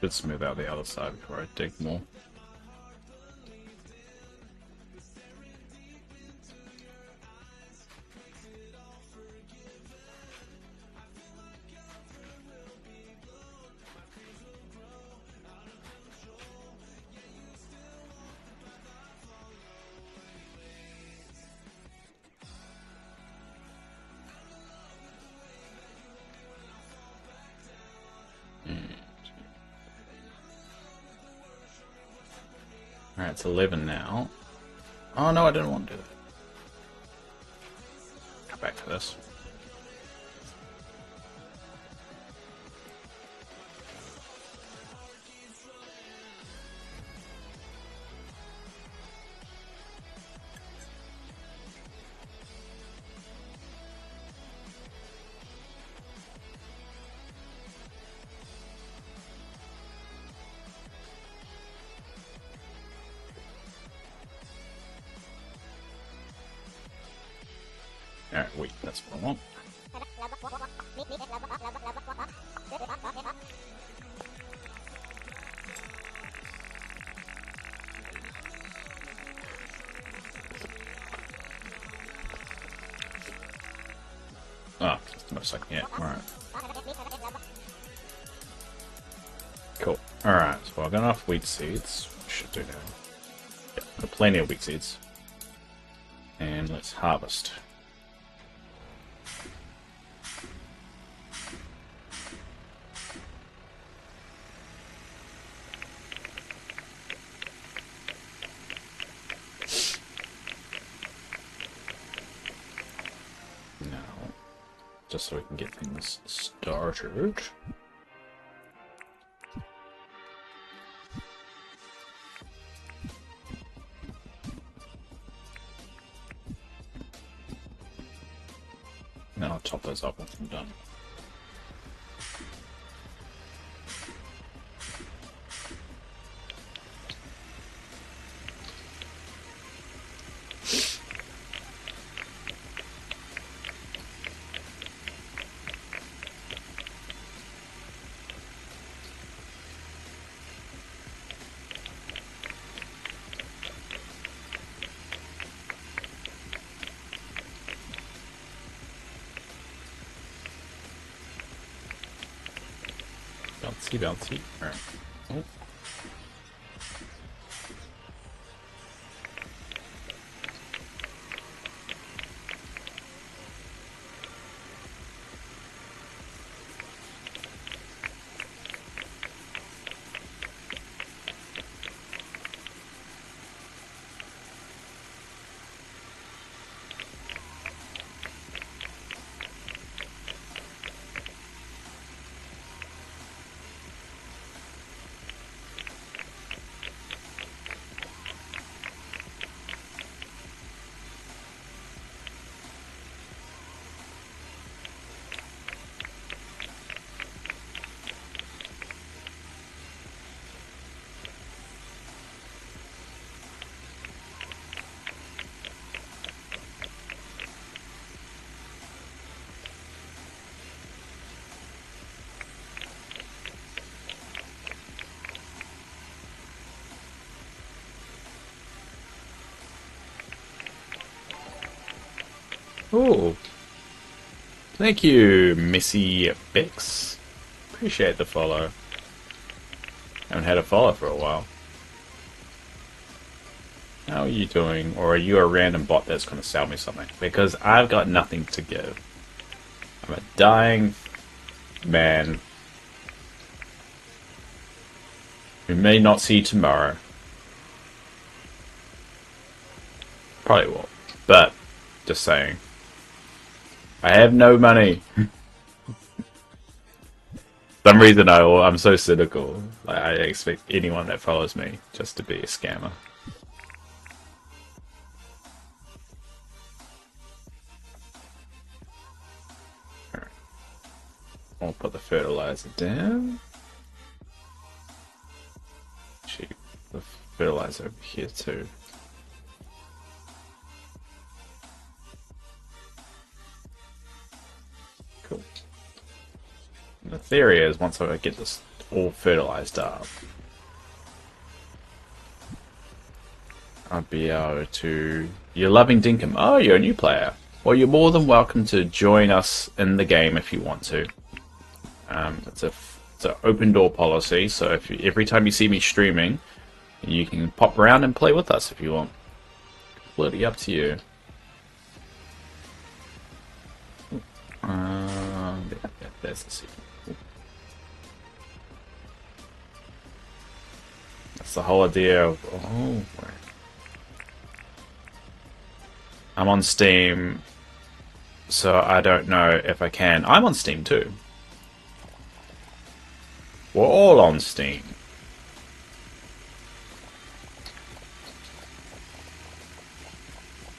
Should smooth out the other side before I dig more. Alright, it's 11 now. Oh no, I didn't want to do that. Go back to this. Alright, wait, that's what I want. Ah, that's the most I can get. Alright. Cool. Alright, so I've got enough wheat seeds. Should do now. Yep, got plenty of wheat seeds. And let's harvest. just so we can get things started. Now I'll top those up once I'm done. Bouncy, bouncy. Alright. Oh. Ooh. Thank you, Missy Bix. Appreciate the follow. Haven't had a follow for a while. How are you doing? Or are you a random bot that's going to sell me something? Because I've got nothing to give. I'm a dying man who may not see tomorrow. Probably will. But, just saying. I have no money. Some reason I'm so cynical. Like, I expect anyone that follows me just to be a scammer. Alright. I'll put the fertilizer down. Actually, the fertilizer over here too. Cool. And the theory is once I get this all fertilized up, I'll be able to... You're loving Dinkum. Oh, you're a new player. Well, you're more than welcome to join us in the game if you want to. It's an open door policy, so if every time you see me streaming, you can pop around and play with us if you want. Completely up to you. There's the secret. That's the whole idea of... Oh, I'm on Steam, so I don't know if I can. I'm on Steam too. We're all on Steam.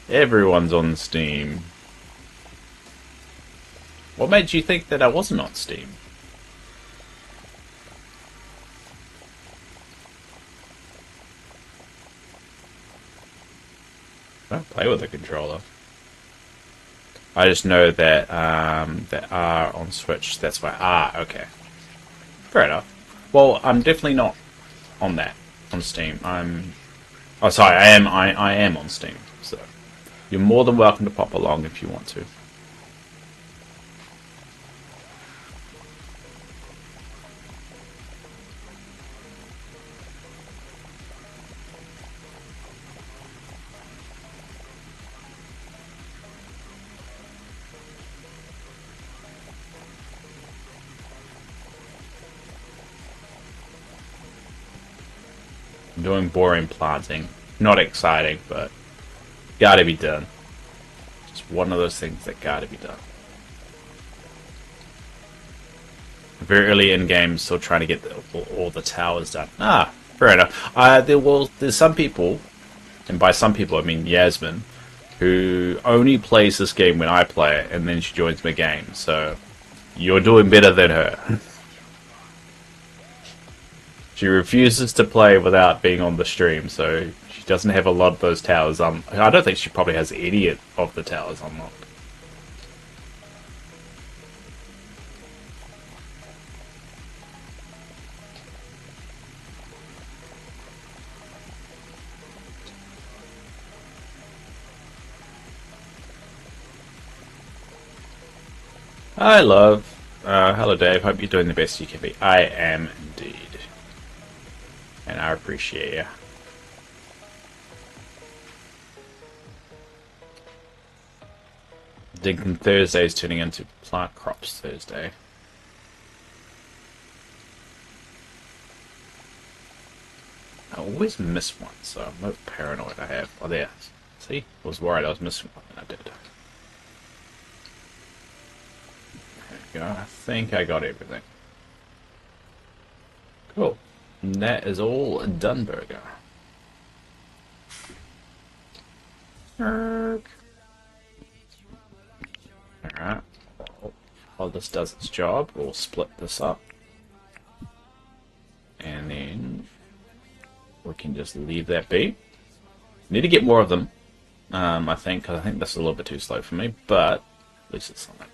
Everyone's on Steam. What made you think that I wasn't on Steam? I don't play with a controller. I just know that that R on Switch. That's why. Okay. Fair enough. Well, I'm definitely not on that on Steam. Oh, sorry. I am on Steam. So you're more than welcome to pop along if you want to. I'm doing boring planting. Not exciting, but gotta be done. Just one of those things that gotta be done. very early in game, still trying to get all the towers done. Ah, fair enough. There's some people, and by some people I mean Yasmin, who only plays this game when I play it, and then she joins my game. So you're doing better than her. She refuses to play without being on the stream, so she doesn't have a lot of those towers. I don't think she probably has any of the towers unlocked. Hi, love. Hello, Dave. Hope you're doing the best you can be. I am indeed. And I appreciate you. Dinkum Thursday is turning into Plant Crops Thursday. I always miss one, so I'm not paranoid I have. Oh, there. See? I was worried I was missing one, and I did. There we go. I think I got everything. Cool. And that is all done, burger. Alright. While this does its job, we'll split this up. And then we can just leave that be. Need to get more of them, I think, because I think this is a little bit too slow for me, but at least it's something.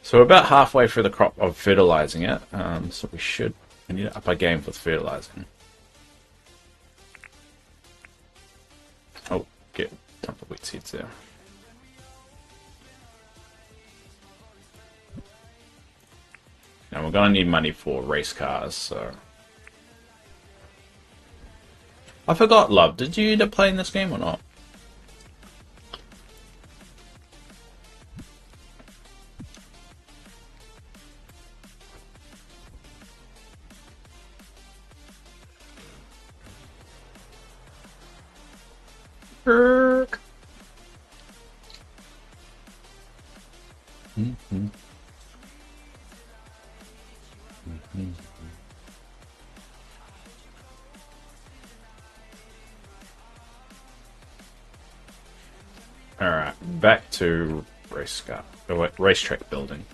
So we're about halfway through the crop of fertilizing it, so we need to up our game with fertilizing. Oh, get a dump of wheat seeds there. Now we're gonna need money for race cars, so. I forgot, love, did you end up playing this game or not? Alright, back to racetrack building.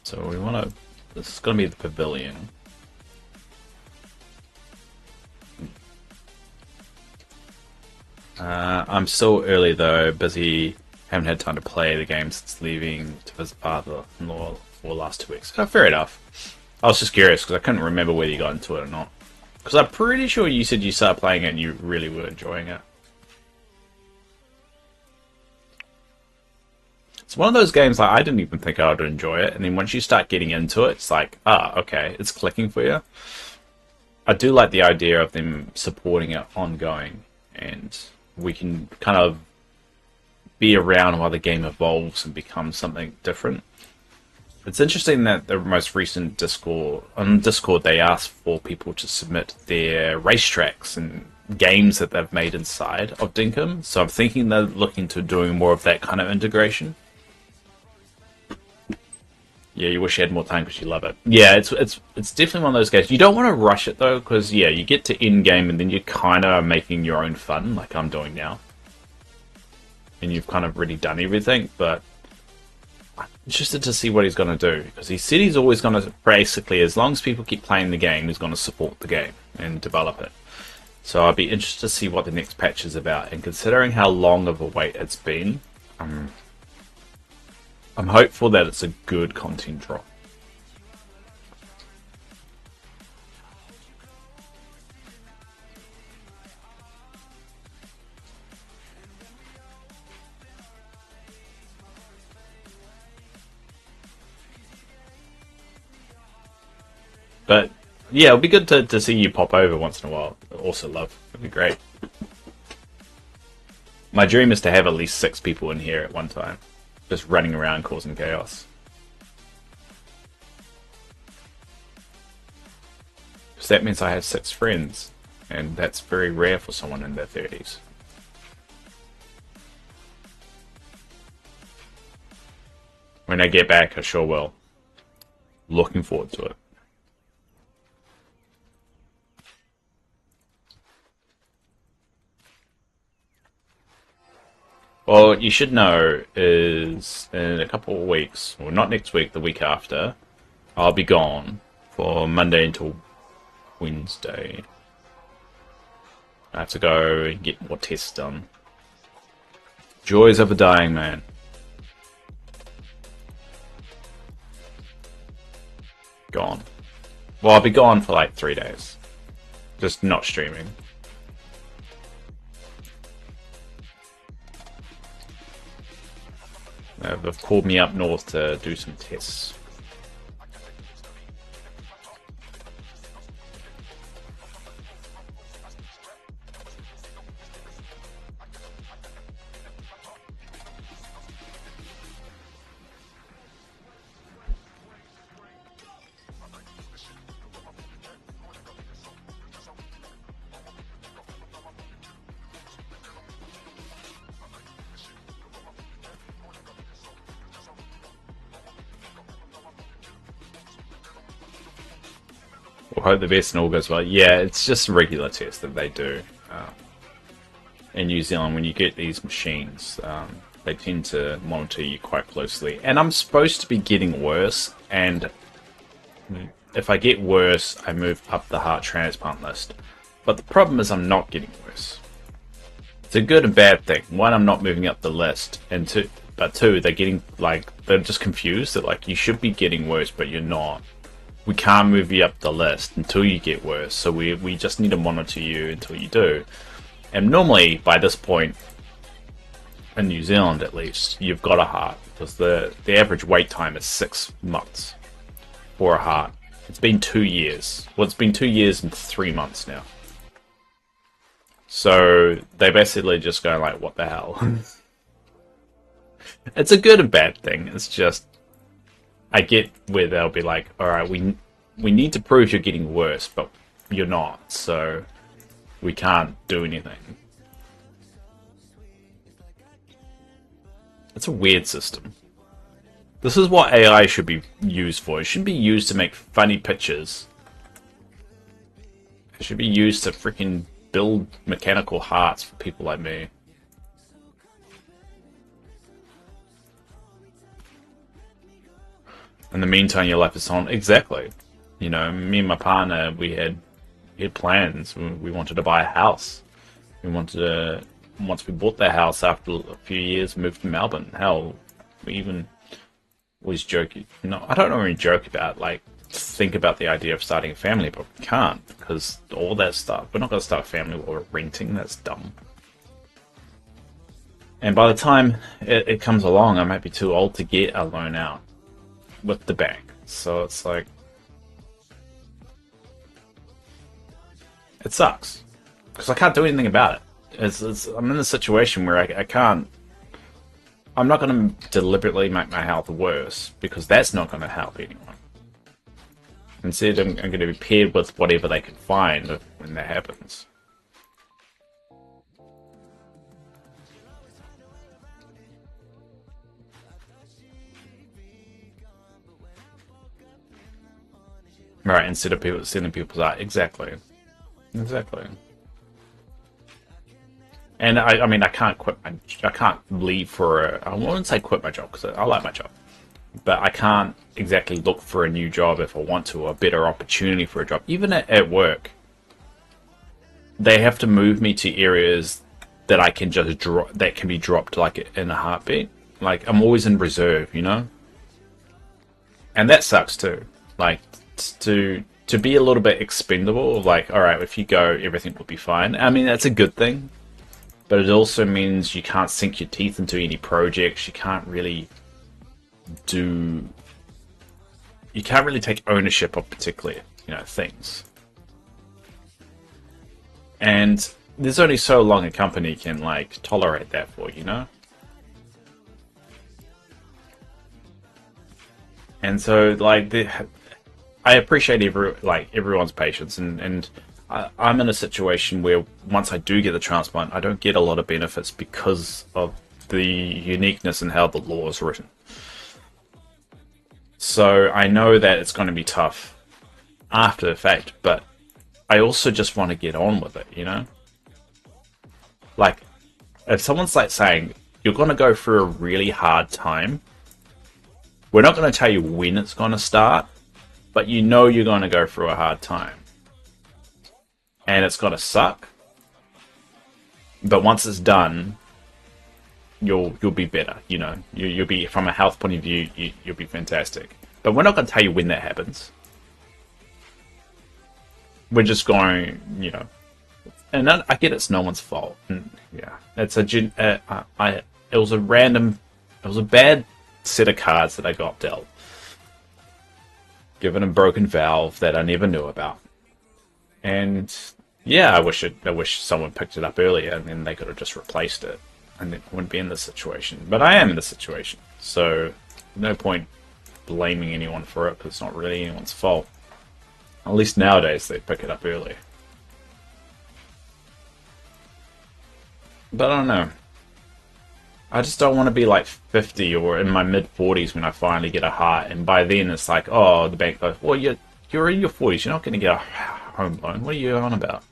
So we want to. This is going to be the pavilion. I'm still early though, busy. Haven't had time to play the game since leaving to visit father-in-law for the last 2 weeks. Oh, fair enough. I was just curious because I couldn't remember whether you got into it or not. Because I'm pretty sure you said you started playing it and you really were enjoying it. It's one of those games like I didn't even think I would enjoy it, and then once you start getting into it, it's like, okay, it's clicking for you. I do like the idea of them supporting it ongoing, and we can kind of be around while the game evolves and becomes something different. It's interesting that the most recent on Discord they asked for people to submit their racetracks and games that they've made inside of Dinkum, so I'm thinking they're looking to doing more of that kind of integration. Yeah, you wish you had more time because you love it. Yeah, it's definitely one of those games. You don't want to rush it though, because yeah, you get to end game and then you're kind of making your own fun, like I'm doing now, and you've kind of already done everything. But I'm interested to see what he's going to do, because he said he's always going to basically, as long as people keep playing the game, he's going to support the game and develop it. So I'll be interested to see what the next patch is about. And considering how long of a wait it's been, I'm hopeful that it's a good content drop. But yeah, it'll be good to see you pop over once in a while. Also, love. It'd be great. My dream is to have at least 6 people in here at one time, just running around causing chaos. Because that means I have 6 friends, and that's very rare for someone in their 30s. When I get back, I sure will. Looking forward to it. Well, what you should know is in a couple of weeks, well, not next week, the week after, I'll be gone for Monday until Wednesday. I have to go and get more tests done. Joys of a dying man. Gone. Well, I'll be gone for like 3 days. Just not streaming. They've called me up north to do some tests. We'll hope the best and all goes well. Yeah, it's just a regular test that they do. In New Zealand, when you get these machines, they tend to monitor you quite closely. And I'm supposed to be getting worse, and if I get worse, I move up the heart transplant list. But the problem is I'm not getting worse. It's a good and bad thing. One, I'm not moving up the list, and two, they're getting, like, they're just confused that, like, you should be getting worse, but you're not. We can't move you up the list until you get worse, so we just need to monitor you until you do. And normally, by this point, in New Zealand at least, you've got a heart, because the average wait time is 6 months for a heart. It's been 2 years. Well, it's been 2 years and 3 months now. So they basically just go like, what the hell? It's a good and bad thing. It's just, I get where they'll be like, alright, we need to prove you're getting worse, but you're not, so we can't do anything. It's a weird system. This is what AI should be used for. It shouldn't be used to make funny pictures. It should be used to freaking build mechanical hearts for people like me. In the meantime, your life is on. Exactly. You know, me and my partner, we had plans. We wanted to buy a house. We wanted to, once we bought the house after a few years, move to Melbourne. Hell, we even was joking. No, I don't really joke about, like, think about the idea of starting a family, but we can't because all that stuff. We're not going to start a family while we're renting. That's dumb. And by the time it comes along, I might be too old to get a loan out with the bank. So it's like, it sucks because I can't do anything about it. I'm in a situation where I can't. I'm not going to deliberately make my health worse because that's not going to help anyone. Instead, I'm going to be paired with whatever they can find when that happens. Right, instead of people sending people's art. Exactly. And I mean, I can't quit. I can't leave for I wouldn't say quit my job because I like my job, but I can't exactly look for a new job if I want to, or a better opportunity for a job. Even at work, they have to move me to areas that I can just drop. That can be dropped like in a heartbeat. Like I'm always in reserve, you know. And that sucks too. Like to be a little bit expendable. Like, all right, if you go, everything will be fine. I mean, that's a good thing. But it also means you can't sink your teeth into any projects. You can't really take ownership of particular, things. And there's only so long a company can like tolerate that for, And so like I appreciate everyone's patience, and I'm in a situation where once I do get the transplant, I don't get a lot of benefits because of the uniqueness in how the law is written. So I know that it's going to be tough after the fact, but I also just want to get on with it, you know? Like, if someone's like saying, you're going to go through a really hard time, we're not going to tell you when it's going to start, but you know you're going to go through a hard time. And it's going to suck. But once it's done, you'll be better, you know? You'll be, from a health point of view, you'll be fantastic. But we're not going to tell you when that happens. We're just going, you know, and I get it's no one's fault. And yeah, it's it was a bad set of cards that I got dealt. Given a broken valve that I never knew about, and yeah, I wish someone picked it up earlier, and then they could have just replaced it, and it wouldn't be in this situation. But I am in this situation, so no point blaming anyone for it because it's not really anyone's fault. At least nowadays they pick it up early. But I don't know. I just don't want to be like 50 or in my mid-40s when I finally get a heart, and by then it's like, oh, the bank goes, well, you're in your 40s, you're not going to get a home loan. What are you on about?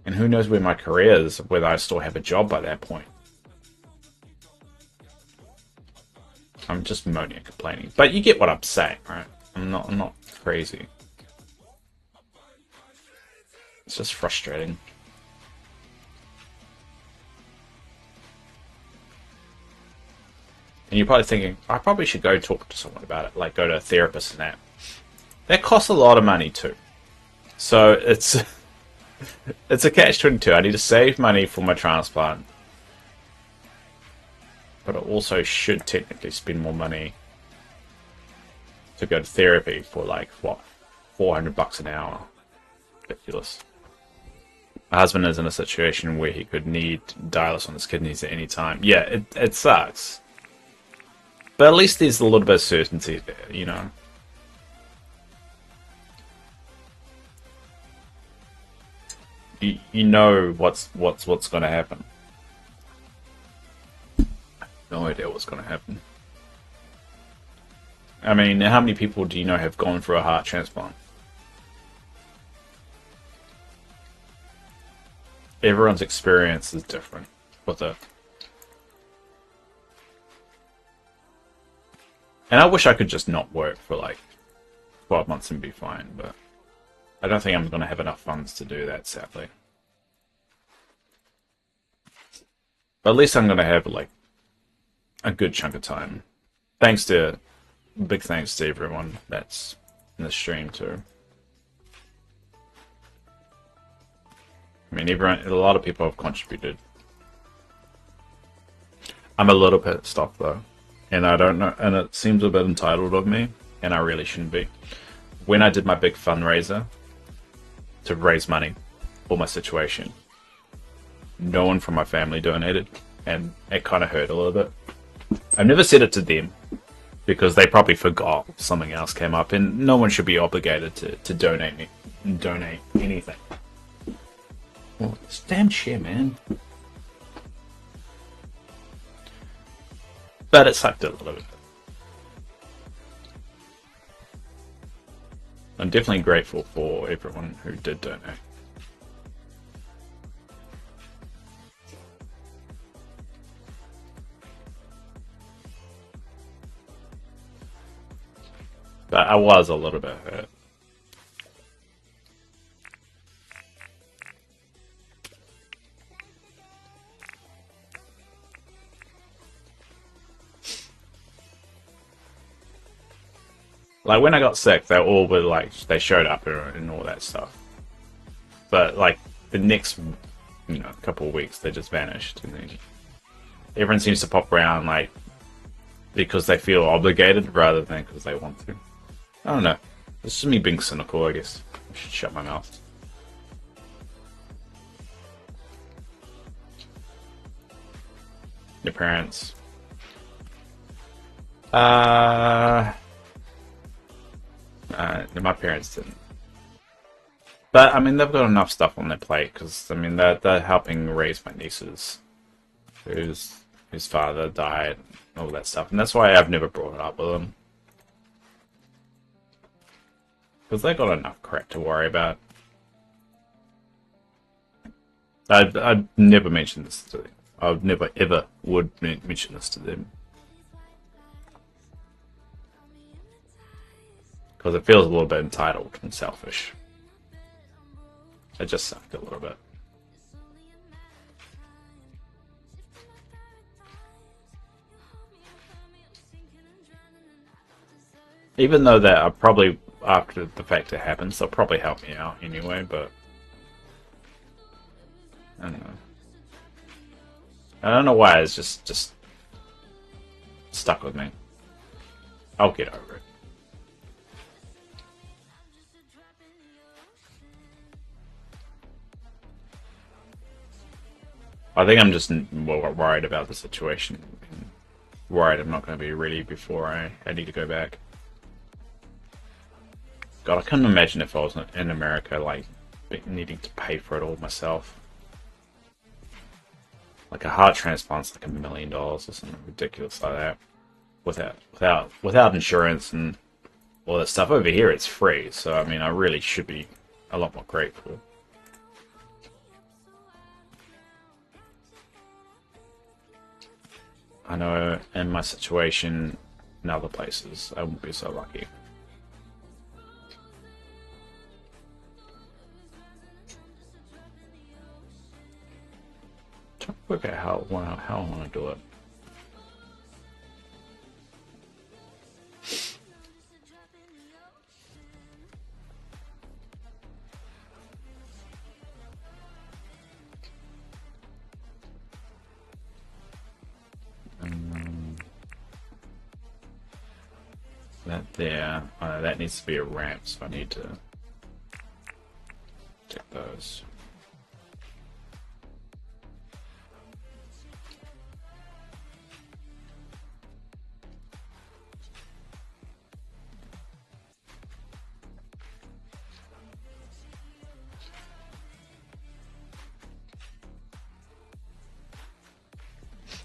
And who knows where my career is, whether I still have a job by that point. I'm just moaning and complaining. But you get what I'm saying, right? I'm not crazy. It's just frustrating. And you're probably thinking, I probably should go talk to someone about it, like go to a therapist and that. That costs a lot of money too. So it's a catch-22. I need to save money for my transplant. But I also should technically spend more money to go to therapy for like, what, $400 an hour. Ridiculous. My husband is in a situation where he could need dialysis on his kidneys at any time. Yeah, it sucks. But at least there's a little bit of certainty there, you know. You know what's going to happen. No idea what's going to happen. I mean, how many people do you know have gone for a heart transplant? Everyone's experience is different with it. And I wish I could just not work for like 12 months and be fine, but I don't think I'm going to have enough funds to do that, sadly. But at least I'm going to have like a good chunk of time. Big thanks to everyone that's in the stream too. I mean, a lot of people have contributed. I'm a little pissed off though. And I don't know, and it seems a bit entitled of me, and I really shouldn't be. When I did my big fundraiser to raise money for my situation, no one from my family donated, and it kind of hurt a little bit. I've never said it to them, because they probably forgot something else came up, and no one should be obligated to donate anything. Well, it's damn shit, man. But it sucked a little bit. I'm definitely grateful for everyone who did donate. But I was a little bit hurt. Like, when I got sick, they all were like, they showed up and all that stuff. But, like, the next, couple of weeks, they just vanished. And then everyone seems to pop around, like, because they feel obligated rather than because they want to. I don't know. It's just me being cynical, I guess. I should shut my mouth. Your parents? My parents didn't. But, I mean, they've got enough stuff on their plate, because, I mean, they're helping raise my nieces, whose his father died, all that stuff, and that's why I've never brought it up with him. Because they got enough crap to worry about. I'd never mention this to them. I would never ever would mention this to them. Because it feels a little bit entitled and selfish. It just sucked a little bit. Even though that I probably, after the fact it happens, they'll probably help me out anyway, but I don't know. I don't know why it's just stuck with me. I'll get over it. I think I'm just more worried about the situation. Worried I'm not going to be ready before I need to go back. God, I couldn't imagine if I was in America, like, needing to pay for it all myself. Like a heart transplant's like $1 million or something ridiculous like that. Without insurance and all that stuff. Over here it's free, so I mean I really should be a lot more grateful. I know in my situation in other places I wouldn't be so lucky. Trying to work out how I want to do it. That there, that needs to be a ramp, so I need to take those.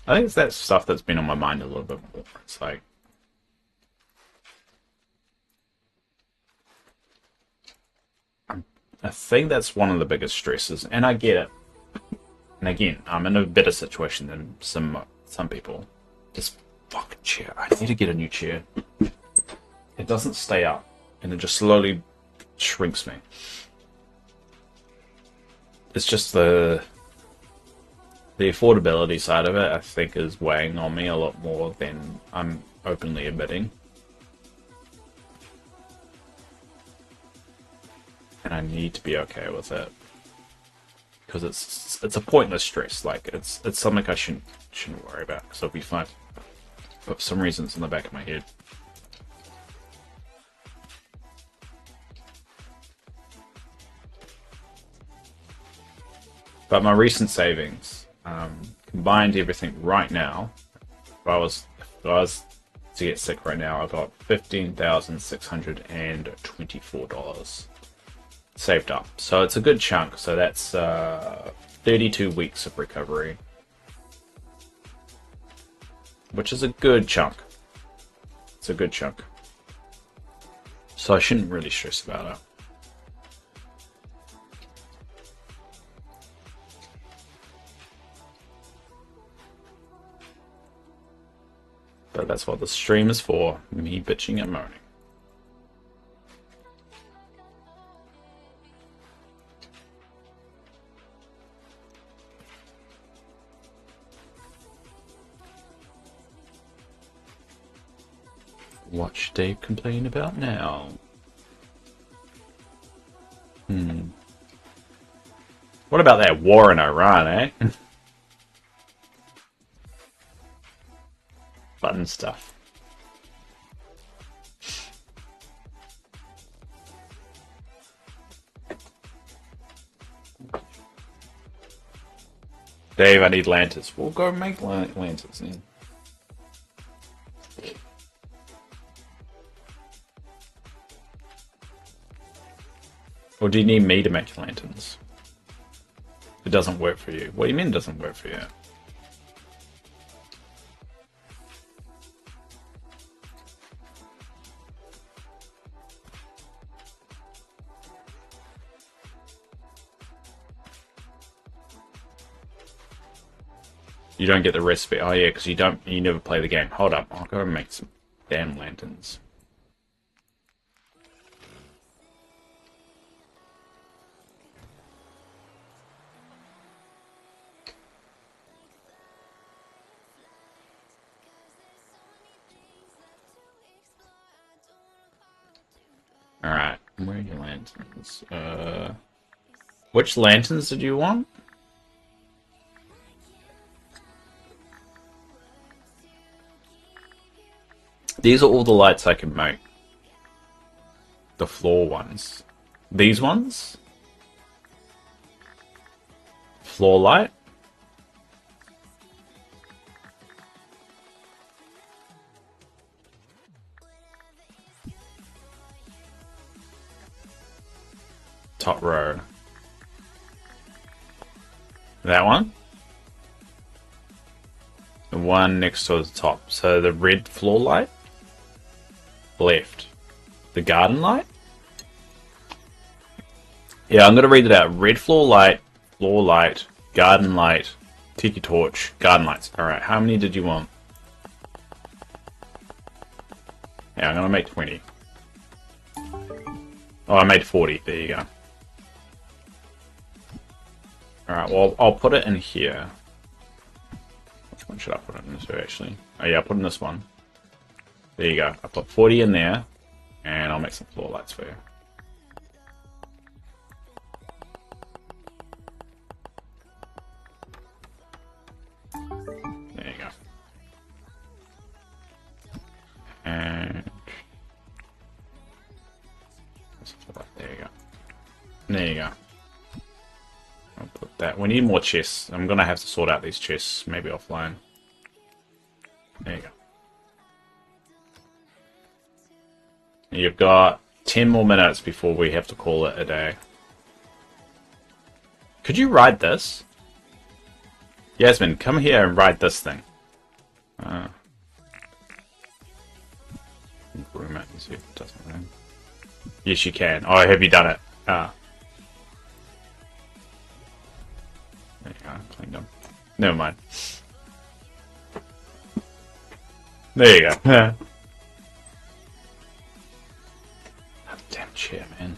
I think it's that stuff that's been on my mind a little bit more. It's like, I think that's one of the biggest stresses, and I get it. And again, I'm in a better situation than some people. This fucking chair. I need to get a new chair. It doesn't stay up, and it just slowly shrinks me. It's just the affordability side of it, I think, is weighing on me a lot more than I'm openly admitting. And I need to be okay with it. Because it's a pointless stress. Like, it's something I shouldn't worry about, because I'll be fine. But for some reason it's in the back of my head. But my recent savings, combined everything right now, if I was to get sick right now, I've got $15,624 saved up. So it's a good chunk. So that's 32 weeks of recovery, which is a good chunk. It's a good chunk. So I shouldn't really stress about it. But that's what the stream is for, me bitching and moaning. What should Dave complain about now? What about that war in Iran, eh? Fun stuff. Dave, I need lanterns. We'll go make lanterns then. Or do you need me to make lanterns? It doesn't work for you. What do you mean it doesn't work for you? You don't get the recipe. Oh yeah, because you never play the game. Hold up, I'll go and make some damn lanterns. Alright, where are your lanterns? Which lanterns did you want? These are all the lights I can make. The floor ones. These ones? Floor light? Top row. That one? The one next to the top. So the red floor light? Left. The garden light? Yeah, I'm gonna read it out. Red floor light, garden light, tiki torch, garden lights. Alright, how many did you want? Yeah, I'm gonna make 20. Oh, I made 40. There you go. Alright, well, I'll put it in here. Which one should I put it into, actually? Oh, yeah, I'll put in this one. There you go. I put 40 in there, and I'll make some floor lights for you. There you go. And... there you go. There you go. I'll put that. We need more chests. I'm gonna have to sort out these chests, maybe offline. There you go. You've got 10 more minutes before we have to call it a day. Could you ride this? Yasmin, come here and ride this thing. Room it and see if it doesn't rain. Yes, you can. Oh, have you done it? Ah. There you go, cleaned up. Never mind. There you go. Damn chair, man.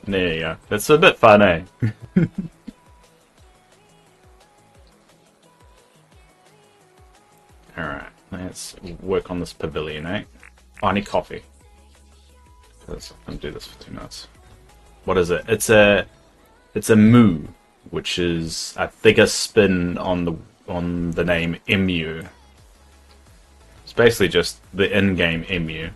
There you go. It's a bit fun, eh? Alright, let's work on this pavilion, eh? Oh, I need coffee. Because I'm gonna do this for 2 minutes. What is it? It's a moo, which is a bigger spin on the name emu. It's basically just the in-game emu.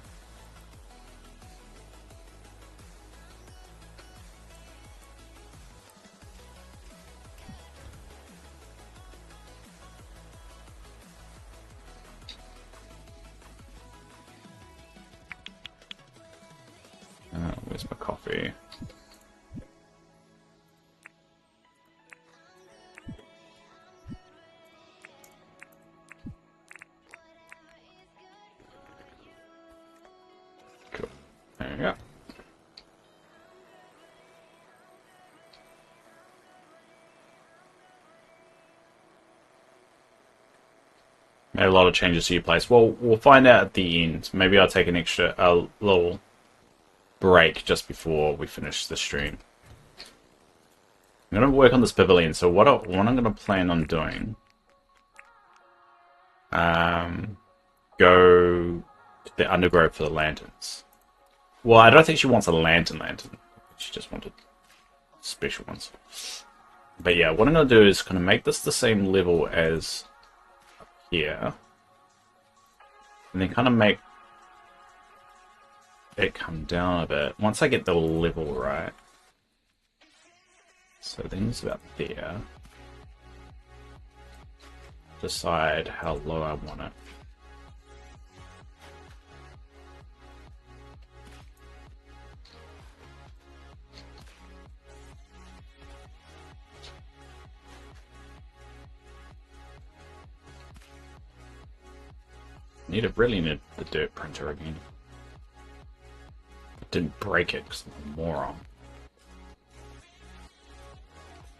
Where's my coffee? Cool. There you go. Made a lot of changes to your place. Well, we'll find out at the end. Maybe I'll take a little break just before we finish the stream. I'm going to work on this pavilion. So what I'm going to plan on doing, go to the undergrowth for the lanterns. Well, I don't think she wants a lantern. She just wanted special ones. But yeah, what I'm going to do is kind of make this the same level as here, and then kind of make it come down a bit once I get the level right. So then it's about there. Decide how low I want it. Really need the dirt printer again. I didn't break it because I'm a moron.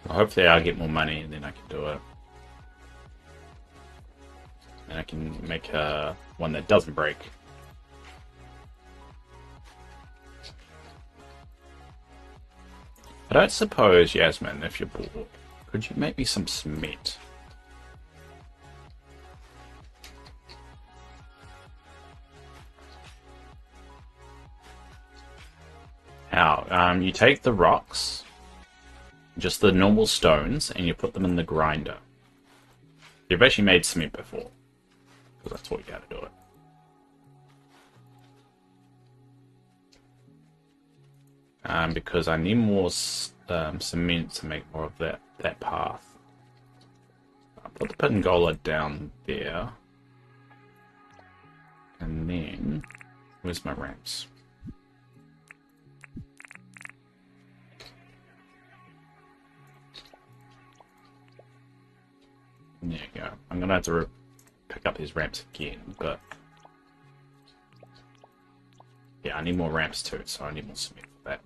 Well, hopefully I'll get more money and then I can do it. And I can make one that doesn't break. I don't suppose, Yasmin, if you're bored, could you make me some cement? How? You take the rocks, just the normal stones, and you put them in the grinder. You've actually made cement before, because I taught you how to do it. Because I need more cement to make more of that path. I'll put the pergola down there. And then, where's my ramps? There you go. I'm going to have to pick up these ramps again, but... yeah, I need more ramps too, so I need more cement for that.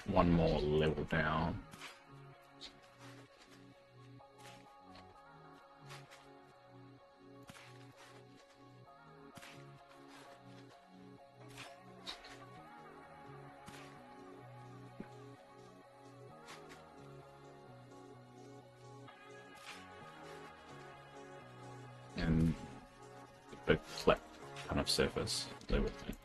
One more level down. And a big flat kind of surface. There with me.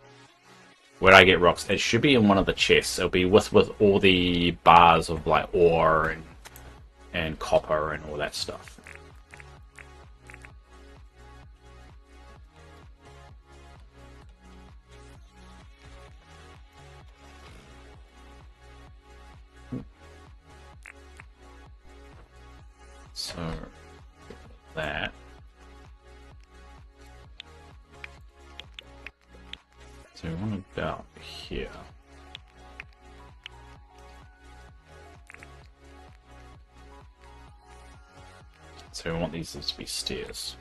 Where I get rocks, it should be in one of the chests. It'll be with all the bars of like ore and copper and all that stuff. So that. So we want about here. So we want these to be stairs.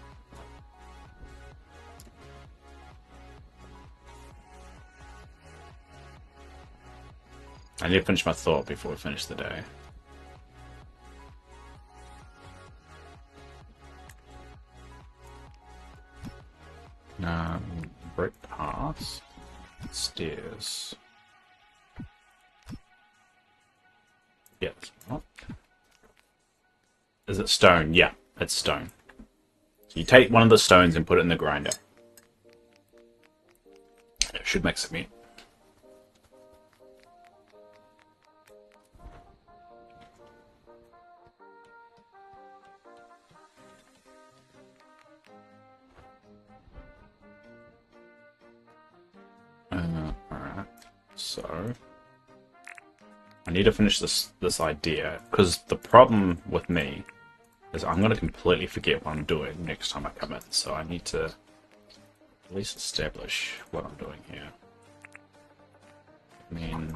I need to finish my thought before we finish the day. Brick paths. Stairs. Yeah, what? Is it stone? Yeah, it's stone. So you take one of the stones and put it in the grinder. It should make cement. Alright, so I need to finish this idea, because the problem with me is I'm going to completely forget what I'm doing next time I come in, so I need to at least establish what I'm doing here. I mean,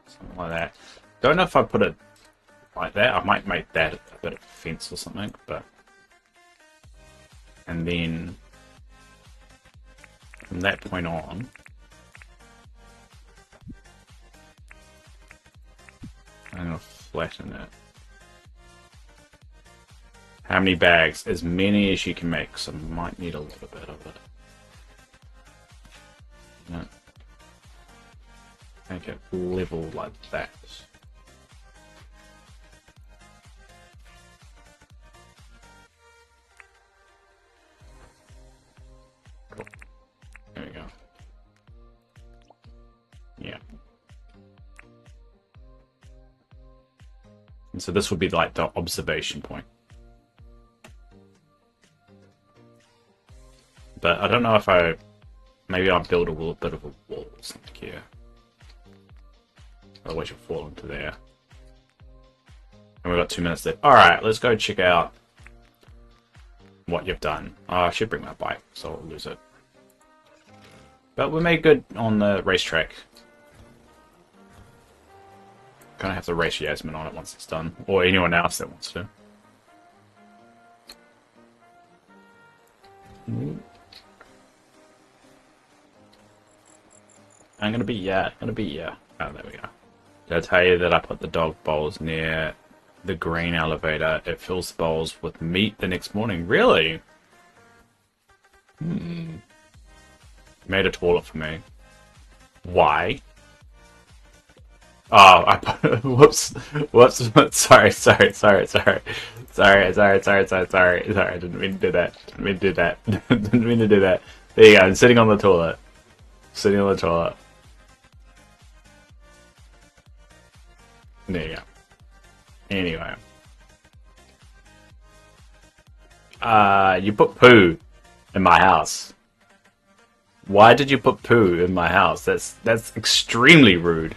something like that. Don't know if I put it like that. I might make that a bit of a fence or something, but... and then from that point on, I'm going to flatten it. How many bags? As many as you can make, so I might need a little bit of it. No. Make it level like that. Cool. There we go. Yeah. And so this would be like the observation point. But I don't know if maybe I'll build a little bit of a wall or something here. Otherwise you'll fall into there. And we've got 2 minutes left. Alright, let's go check out what you've done. Oh, I should bring my bike, so I'll lose it. But we made good on the racetrack. kind of have to race Yasmin on it once it's done, or anyone else that wants to. I'm gonna be yeah. Oh, there we go. Did I tell you that I put the dog bowls near the green elevator? It fills the bowls with meat the next morning. Really? Made a toilet for me. Why? Oh, I put, whoops. Sorry. I didn't mean to do that. Didn't mean to do that. There you go. I'm sitting on the toilet. There you go. Anyway. You put poo in my house. Why did you put poo in my house? That's extremely rude.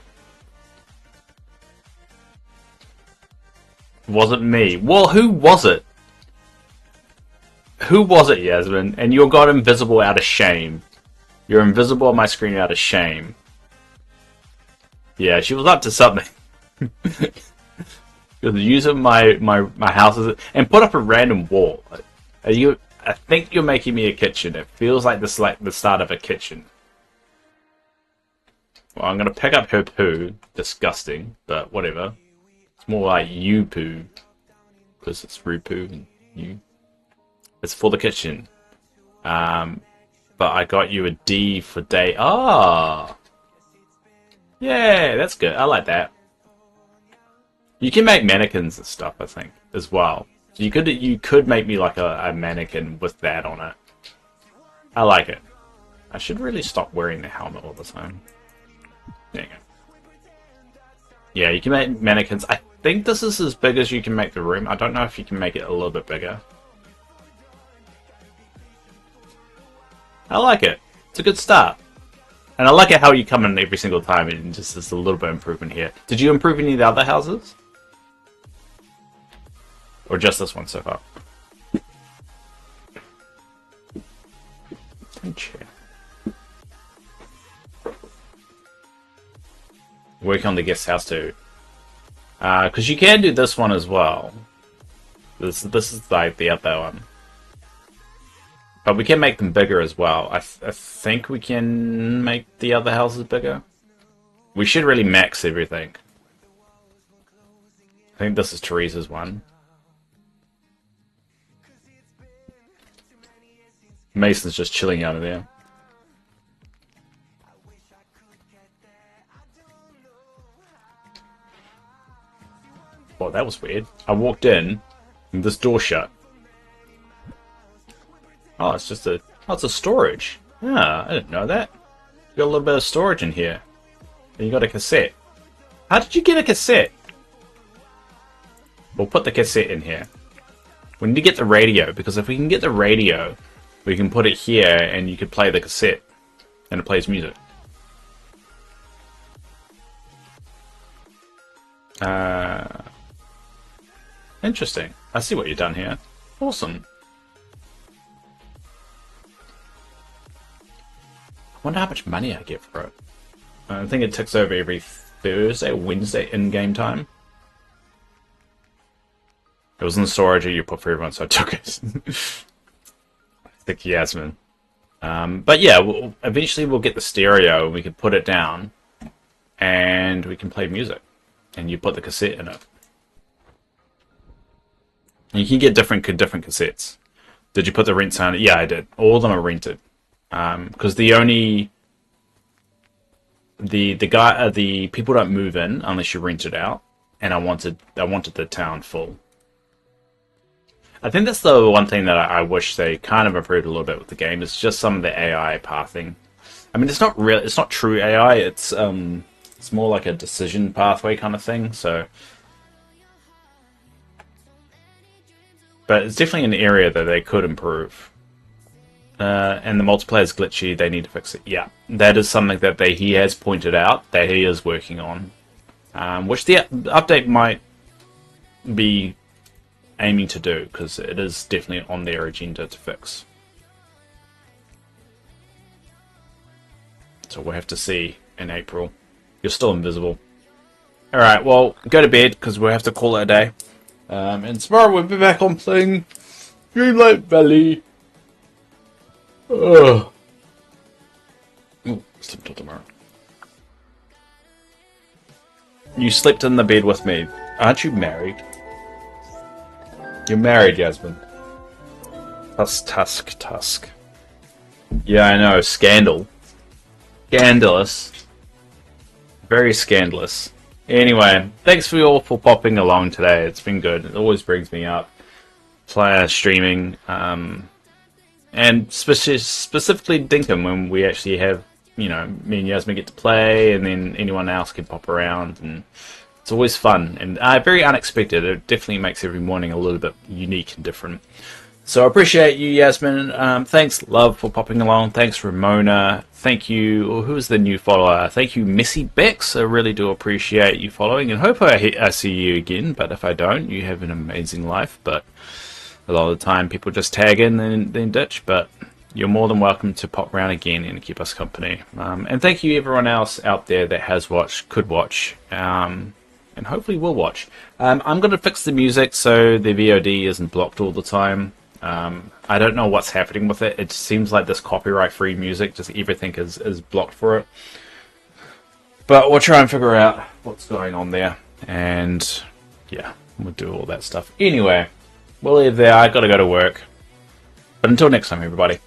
Wasn't me. Well, who was it? Who was it, Yasmin? And you got invisible out of shame. You're invisible on my screen out of shame. Yeah, she was up to something. Using my house as and put up a random wall. Are you? I think you're making me a kitchen. It feels like this, like the start of a kitchen. Well, I'm gonna pick up her poo. Disgusting, but whatever. It's more like you poo, because it's rude poo and you. It's for the kitchen. But I got you a D for day. Ah, yeah, that's good. I like that. You can make mannequins and stuff, I think, as well. You could make me like a mannequin with that on it. I like it. I should really stop wearing the helmet all the time. There you go. Yeah, you can make mannequins. I think this is as big as you can make the room. I don't know if you can make it a little bit bigger. I like it. It's a good start. And I like it how you come in every single time and just there's a little bit of improvement here. Did you improve any of the other houses? Or just this one so far? Chair. Work on the guest house too. Because you can do this one as well. This is like the other one. But we can make them bigger as well. I think we can make the other houses bigger. We should really max everything. I think this is Teresa's one. Mason's just chilling out of there. Well, that was weird. I walked in, and this door shut. Oh, it's just a... Oh, it's a storage. Ah, I didn't know that. You got a little bit of storage in here. And you got a cassette. How did you get a cassette? We'll put the cassette in here. We need to get the radio, because if we can get the radio, we can put it here, and you could play the cassette. And it plays music. Interesting. I see what you've done here. Awesome. I wonder how much money I get for it. I think it ticks over every Thursday or Wednesday in-game time. It was in the storage you put for everyone, so I took it. Thick Yasmin. But yeah, eventually we'll get the stereo and we can put it down and we can play music. And you put the cassette in it. And you can get different cassettes. Did you put the rent sound? Yeah, I did. All of them are rented. Because the people don't move in unless you rent it out, and I wanted the town full. I think that's the one thing that I wish they kind of improved a little bit with the game. It's just some of the AI pathing. I mean, it's not real. It's not true AI. It's more like a decision pathway kind of thing. So, but it's definitely an area that they could improve. And the multiplayer is glitchy. They need to fix it. Yeah, that is something that he has pointed out that he is working on, which the update might be aiming to do, because it is definitely on their agenda to fix. So we'll have to see in April. You're still invisible. Alright, well, go to bed, because we'll have to call it a day. And tomorrow we'll be back on playing Dreamlight Valley. Ugh. Ooh, sleep till tomorrow. You slept in the bed with me. Aren't you married? You're married, Yasmin. Tusk. Yeah, I know. Scandal. Scandalous. Very scandalous. Anyway, thanks for you all for popping along today. It's been good. It always brings me up. Streaming. And specifically Dinkum, when we actually have, you know, me and Yasmin get to play, and then anyone else can pop around, and it's always fun and very unexpected. It definitely makes every morning a little bit unique and different. So I appreciate you, Yasmin. Thanks, Love, for popping along. Thanks, Ramona. Thank you. Who's the new follower? Thank you, Missy Bex. I really do appreciate you following, and hope I see you again. But if I don't, you have an amazing life. But a lot of the time, people just tag in and then ditch. But you're more than welcome to pop around again and keep us company. And thank you, everyone else out there that has watched, could watch, and hopefully will watch. I'm going to fix the music so the VOD isn't blocked all the time. I don't know what's happening with it. It seems like this copyright-free music, just everything is blocked for it. But we'll try and figure out what's going on there. And yeah, we'll do all that stuff. Anyway, we'll leave there. I gotta go to work. But until next time, everybody.